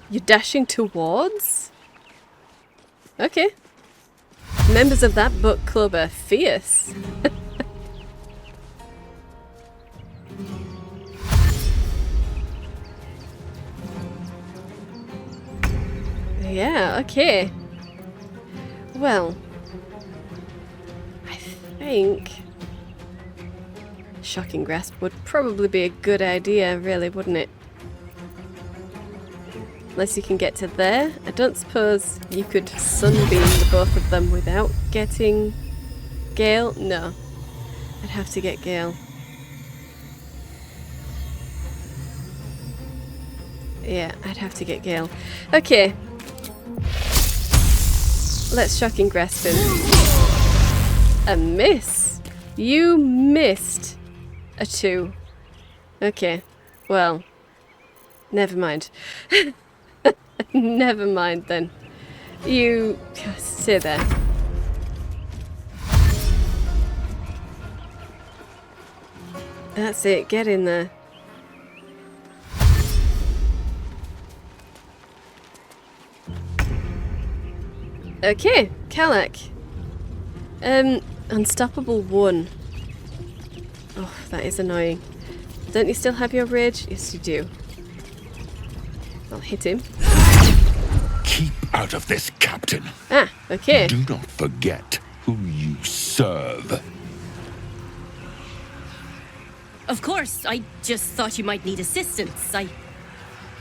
You're dashing towards? Okay. Members of that book club are fierce. Yeah, okay. Well, I think Shocking Grasp would probably be a good idea, really, wouldn't it? Unless you can get to there. I don't suppose you could sunbeam the both of them without getting Gale? No. I'd have to get Gale. Yeah, I'd have to get Gale. Okay. Let's Shocking Grasp him. A miss? You missed a 2. Okay. Well, never mind. Never mind then. You stay there. That's it, get in there. Okay, Karlach. Unstoppable 1. Oh, that is annoying. Don't you still have your rage? Yes, you do. I'll hit him. Keep out of this, Captain. Ah, okay. Do not forget who you serve. Of course, I just thought you might need assistance.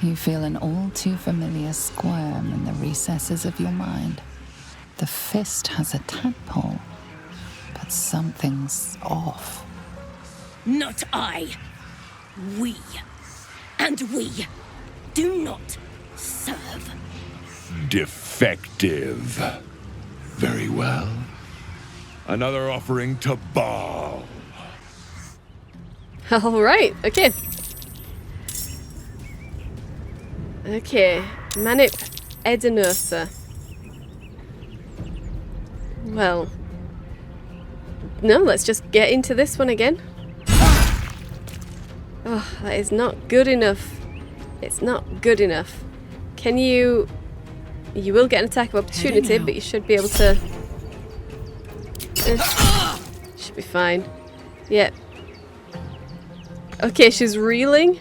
You feel an all too familiar squirm in the recesses of your mind. The fist has a tadpole, but something's off. Not I. We. And we do not serve. Defective. Very well. Another offering to Baal. Alright, okay. Okay, Manip Edinosa. Well, no, let's just get into this one again. Oh, that is not good enough. It's not good enough. Can you... You will get an attack of opportunity, but you should be able to... should be fine. Yep. Okay, she's reeling.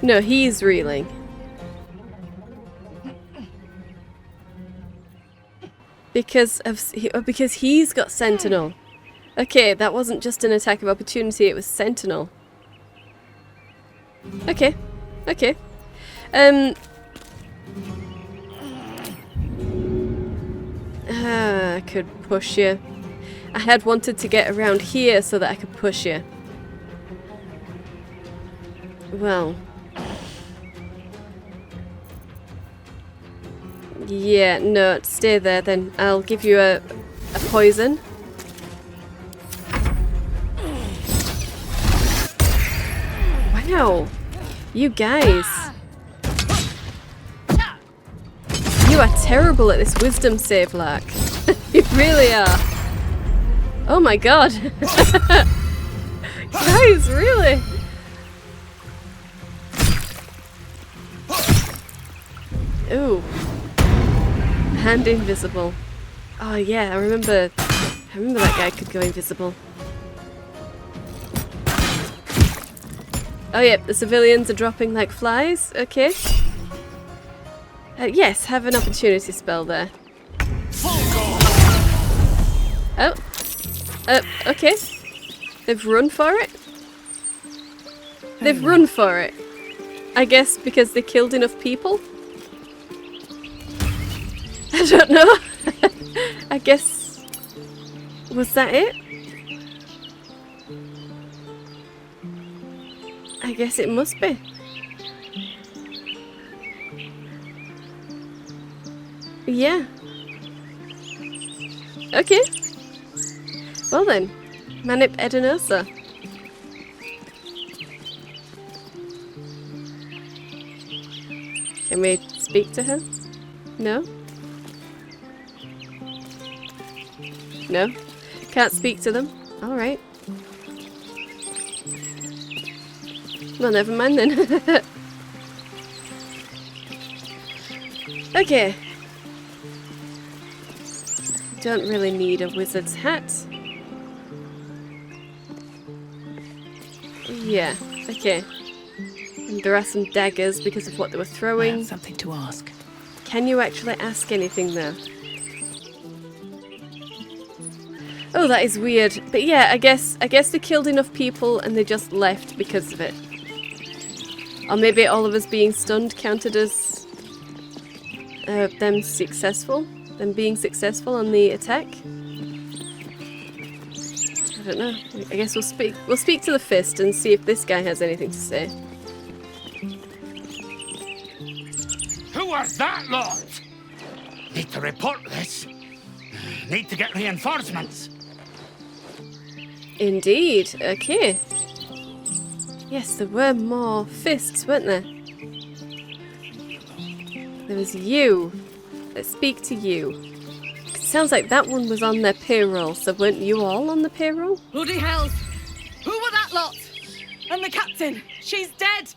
No, he's reeling. Because he's got Sentinel. Okay, that wasn't just an attack of opportunity, it was Sentinel. Okay. Okay. I could push you. I had wanted to get around here so that I could push you. Well. Yeah, no, stay there then. I'll give you a poison. Wow. You guys. You are terrible at this wisdom save, Lark. You really are. Oh my god. Guys, really? Ooh. Hand invisible. Oh yeah, I remember that guy could go invisible. Oh yep, the civilians are dropping like flies. Okay. Yes, have an opportunity spell there. Oh. Okay. They've run for it? They've run for it. I guess because they killed enough people? I don't know. I guess... Was that it? I guess it must be. Yeah. Okay. Well then. Manip Edenosa. Can we speak to her? No? No? Can't speak to them? Alright. Well, never mind then. Okay. Don't really need a wizard's hat. Yeah, okay. And there are some daggers because of what they were throwing. I have something to ask. Can you actually ask anything though? Oh, that is weird. But yeah, I guess they killed enough people and they just left because of it. Or maybe all of us being stunned counted as them being successful on the attack. I don't know. I guess we'll speak to the fist and see if this guy has anything to say. Who are that lot? Need to report this. Need to get reinforcements. Indeed. Okay. Yes, there were more fists, weren't there? There was you. Let's speak to you. It sounds like that one was on their payroll, so weren't you all on the payroll? Bloody hell! Who were that lot? And the captain? She's dead!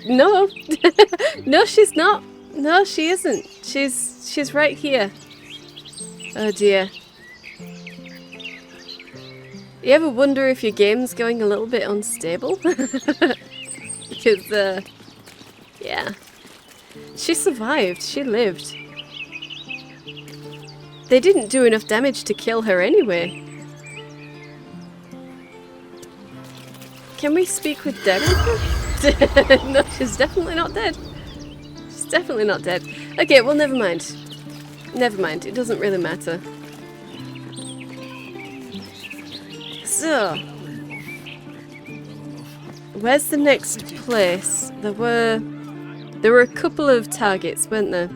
No. No, she's not. No, she isn't. She's right here. Oh dear. You ever wonder if your game's going a little bit unstable? Because, yeah. She survived. She lived. They didn't do enough damage to kill her anyway. Can we speak with dead people? No, she's definitely not dead. She's definitely not dead. Okay, well, never mind. Never mind. It doesn't really matter. So, where's the next place? There were a couple of targets, weren't there?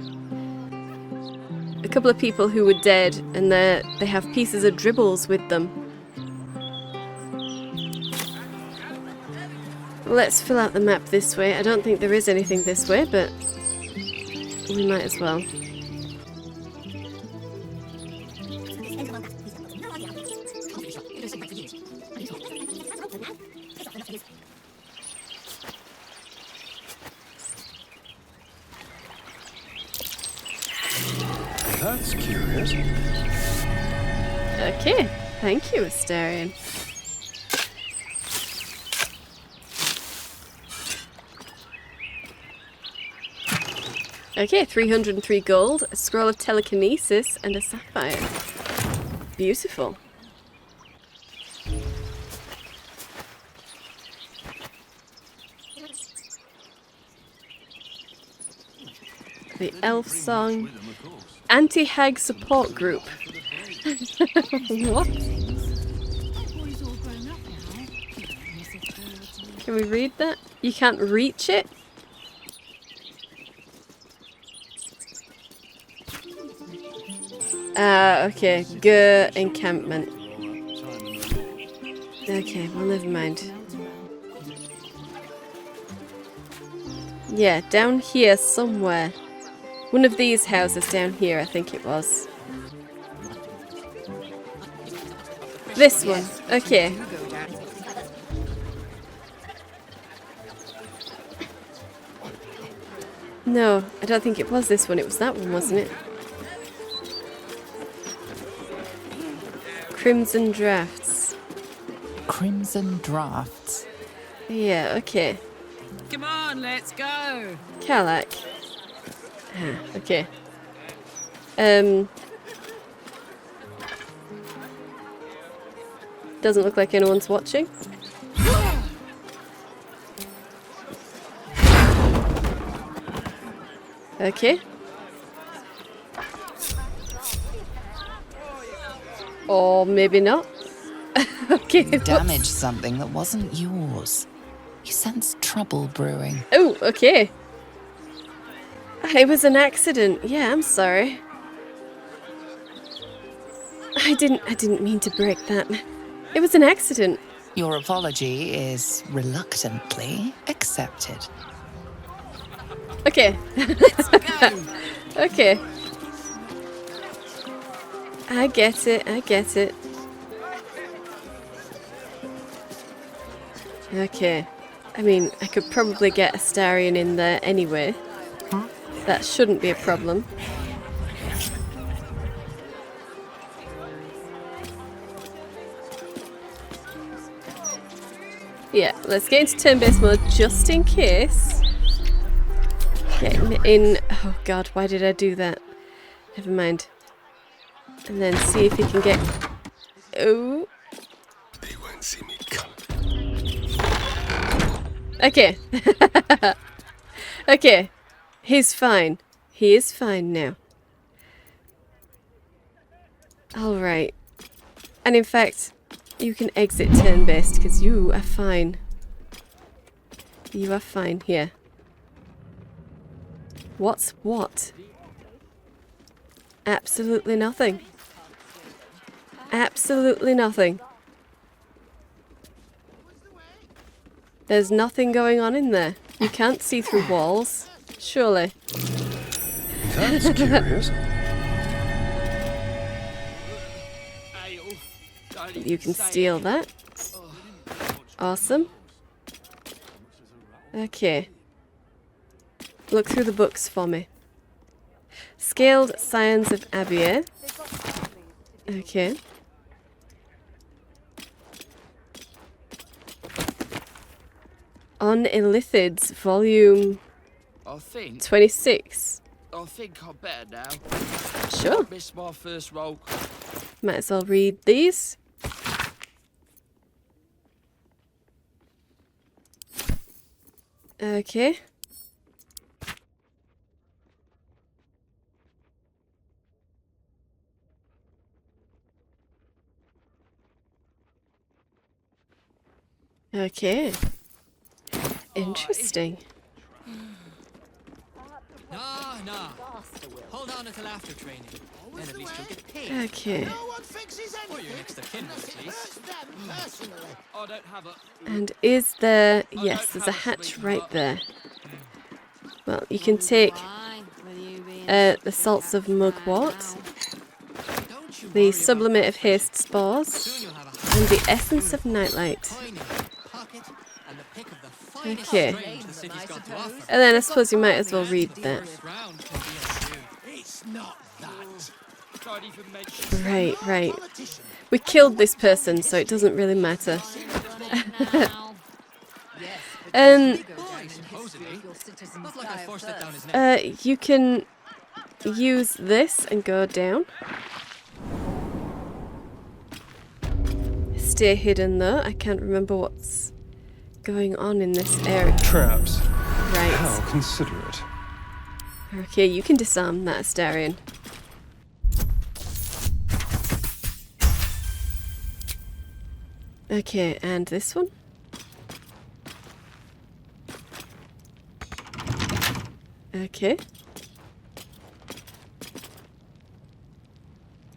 A couple of people who were dead, and they have pieces of dribbles with them. Let's fill out the map this way. I don't think there is anything this way, but we might as well. That's curious. Okay, thank you, Astarion. Okay, 303 gold, a scroll of telekinesis, and a sapphire. Beautiful. The elf song. Anti-hag support group. What? Can we read that? You can't reach it? Okay. Gur encampment. Okay, well, never mind. Yeah, down here somewhere. One of these houses down here, I think it was. This one. Okay. No, I don't think it was this one. It was that one, wasn't it? Crimson Drafts. Crimson Drafts. Yeah, okay. Come on, let's go. Kalak. Ah, okay. Doesn't look like anyone's watching. Okay. Or maybe not. Okay. You damaged something that wasn't yours. You sensed trouble brewing. Oh, okay. It was an accident. Yeah, I'm sorry. I didn't mean to break that. It was an accident. Your apology is reluctantly accepted. Okay. Okay. I get it, I get it. Okay. I mean, I could probably get a Astarion in there anyway. That shouldn't be a problem. Yeah, let's get into turn-based mode just in case. Getting in. Oh god, why did I do that? Never mind. And then see if he can get. Oh. They won't see me coming. Okay. Okay. He's fine. He is fine now. Alright. And in fact, you can exit turn-based because you are fine. You are fine here. What's what? Absolutely nothing. Absolutely nothing. There's nothing going on in there. You can't see through walls. Surely. That's curious. You can steal that. Awesome. Okay. Look through the books for me. Scaled Scions of Abia. Okay. On Illithids, volume 26. I think I'm better now. Sure. Missed my first roll. Might as well read these. Okay. Okay. Interesting. Nah. Hold on until after training. Then at least you'll get paid. Okay. Or your next of kin, at least. I don't have a... And is there... Yes, there's a hatch right there. Well, you can take the salts of mugwort, the sublimate of haste spores, and the essence of nightlight. Okay. And then I suppose you might as well read that. Right. We killed this person, so it doesn't really matter. You can use this and go down. Stay hidden though. I can't remember what's going on in this area. Traps. Right. How considerate. Okay, you can disarm that Astarion. Okay, and this one? Okay.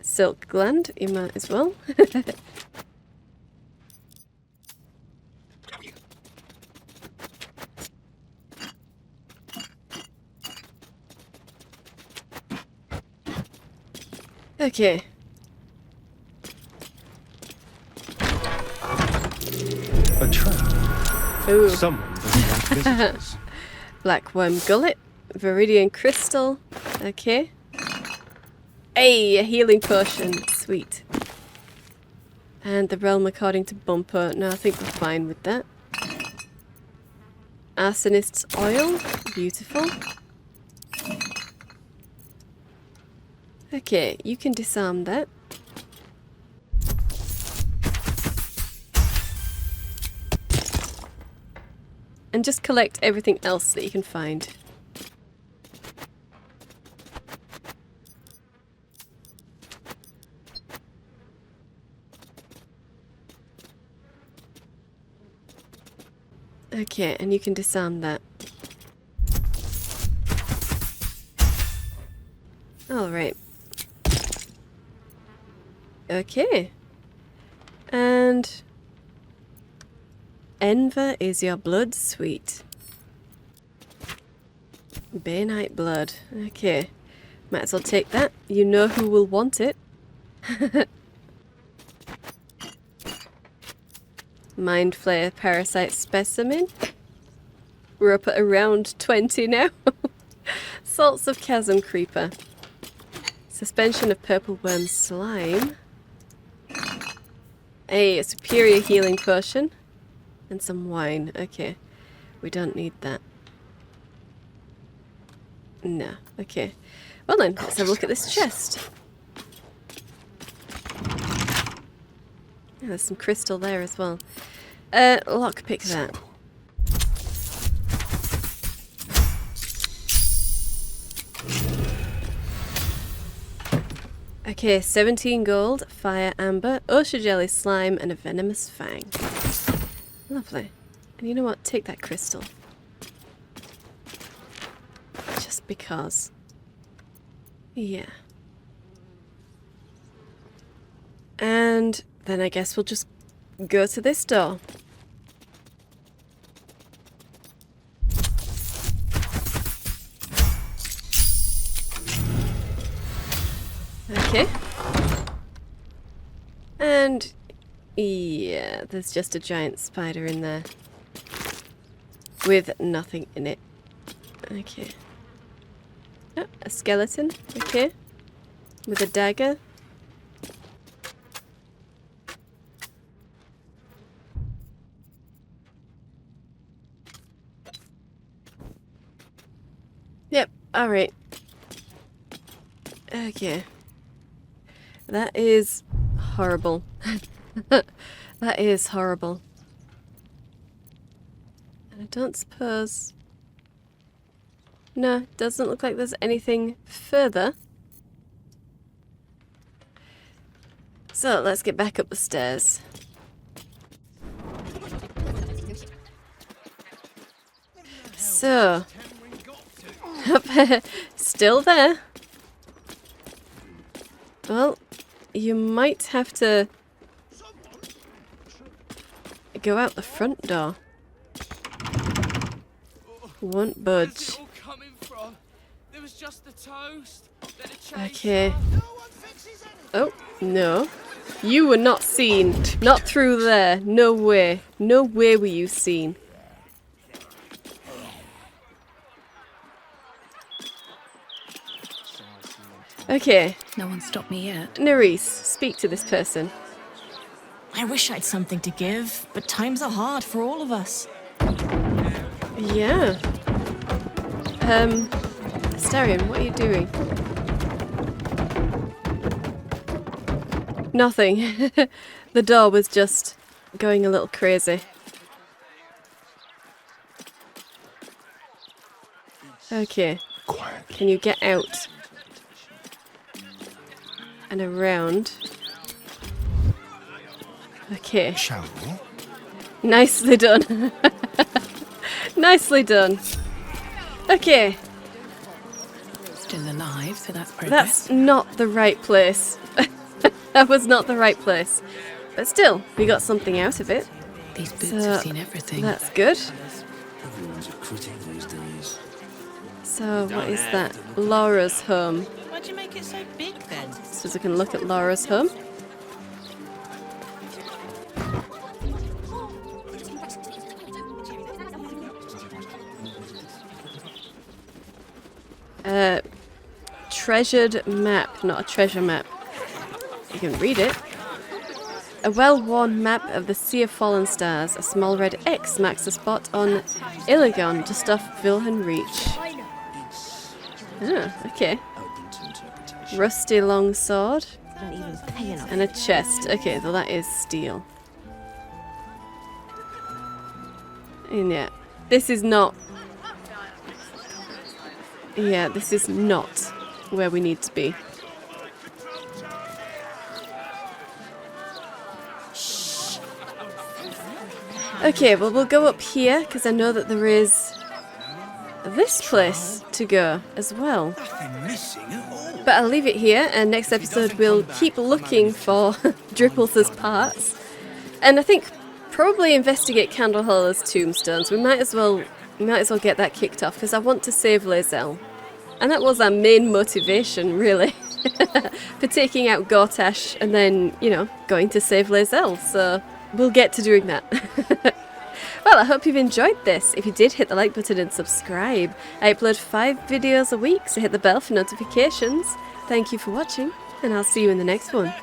Silk gland, you might as well. Okay. A trap. Ooh. Someone doesn't like visitors. Black worm gullet. Viridian crystal. Okay. Hey, a healing potion. Sweet. And the realm according to Bumper. No, I think we're fine with that. Arsonist's oil. Beautiful. Okay, you can disarm that. And just collect everything else that you can find. Okay, and you can disarm that. Alright. Okay. And Enver is your blood, sweet. Bainite blood. Okay. Might as well take that. You know who will want it. Mind Flayer Parasite Specimen. We're up at around 20 now. Salts of Chasm Creeper. Suspension of Purple Worm Slime. A superior healing potion. And some wine. Okay. We don't need that. No. Okay. Well then, let's have a look at this chest. Yeah, there's some crystal there as well. Lockpick that. Okay, 17 gold, fire amber, osha jelly slime, and a venomous fang. Lovely. And you know what? Take that crystal. Just because. Yeah. And then I guess we'll just go to this door. Okay. And yeah, there's just a giant spider in there with nothing in it. Okay. Oh, a skeleton. Okay. With a dagger. Yep, alright. Okay. That is horrible. That is horrible. And I don't suppose... No, doesn't look like there's anything further. So, let's get back up the stairs. So... Still there. Well, you might have to go out the front door. Won't budge. There was just the toast. Okay. Oh, no. You were not seen. Not through there. No way. No way were you seen. Okay. No one stopped me yet. Nerys, speak to this person. I wish I'd something to give, but times are hard for all of us. Yeah. Astarion, what are you doing? Nothing. The door was just going a little crazy. Okay. Can you get out? And around. Okay. Shall we? Nicely done. Nicely done. Okay. Still alive, so that's progress. That's not the right place. That was not the right place. But still, we got something out of it. These boots have seen everything. That's good. Everyone's a critic these days. So, what is that? Laura's home. Why'd you make it so big then? So we can look at Laura's home. Treasured map, not a treasure map. You can read it. A well-worn map of the Sea of Fallen Stars. A small red X marks the spot on Illithid, just off Vilhan Reach. Ah, okay. Rusty long sword. And a chest. Okay, so that is steel. And yeah, this is not... Yeah, this is not where we need to be. Okay, well we'll go up here because I know that there is this place to go as well. But I'll leave it here, and next episode we'll keep looking for Dripples' parts. And I think probably investigate Candleholler's tombstones. We might as well get that kicked off because I want to save Lae'zel. And that was our main motivation, really, for taking out Gortash and then, you know, going to save Lae'zel. So we'll get to doing that. Well, I hope you've enjoyed this. If you did, hit the like button and subscribe. I upload 5 videos a week, so hit the bell for notifications. Thank you for watching, and I'll see you in the next one.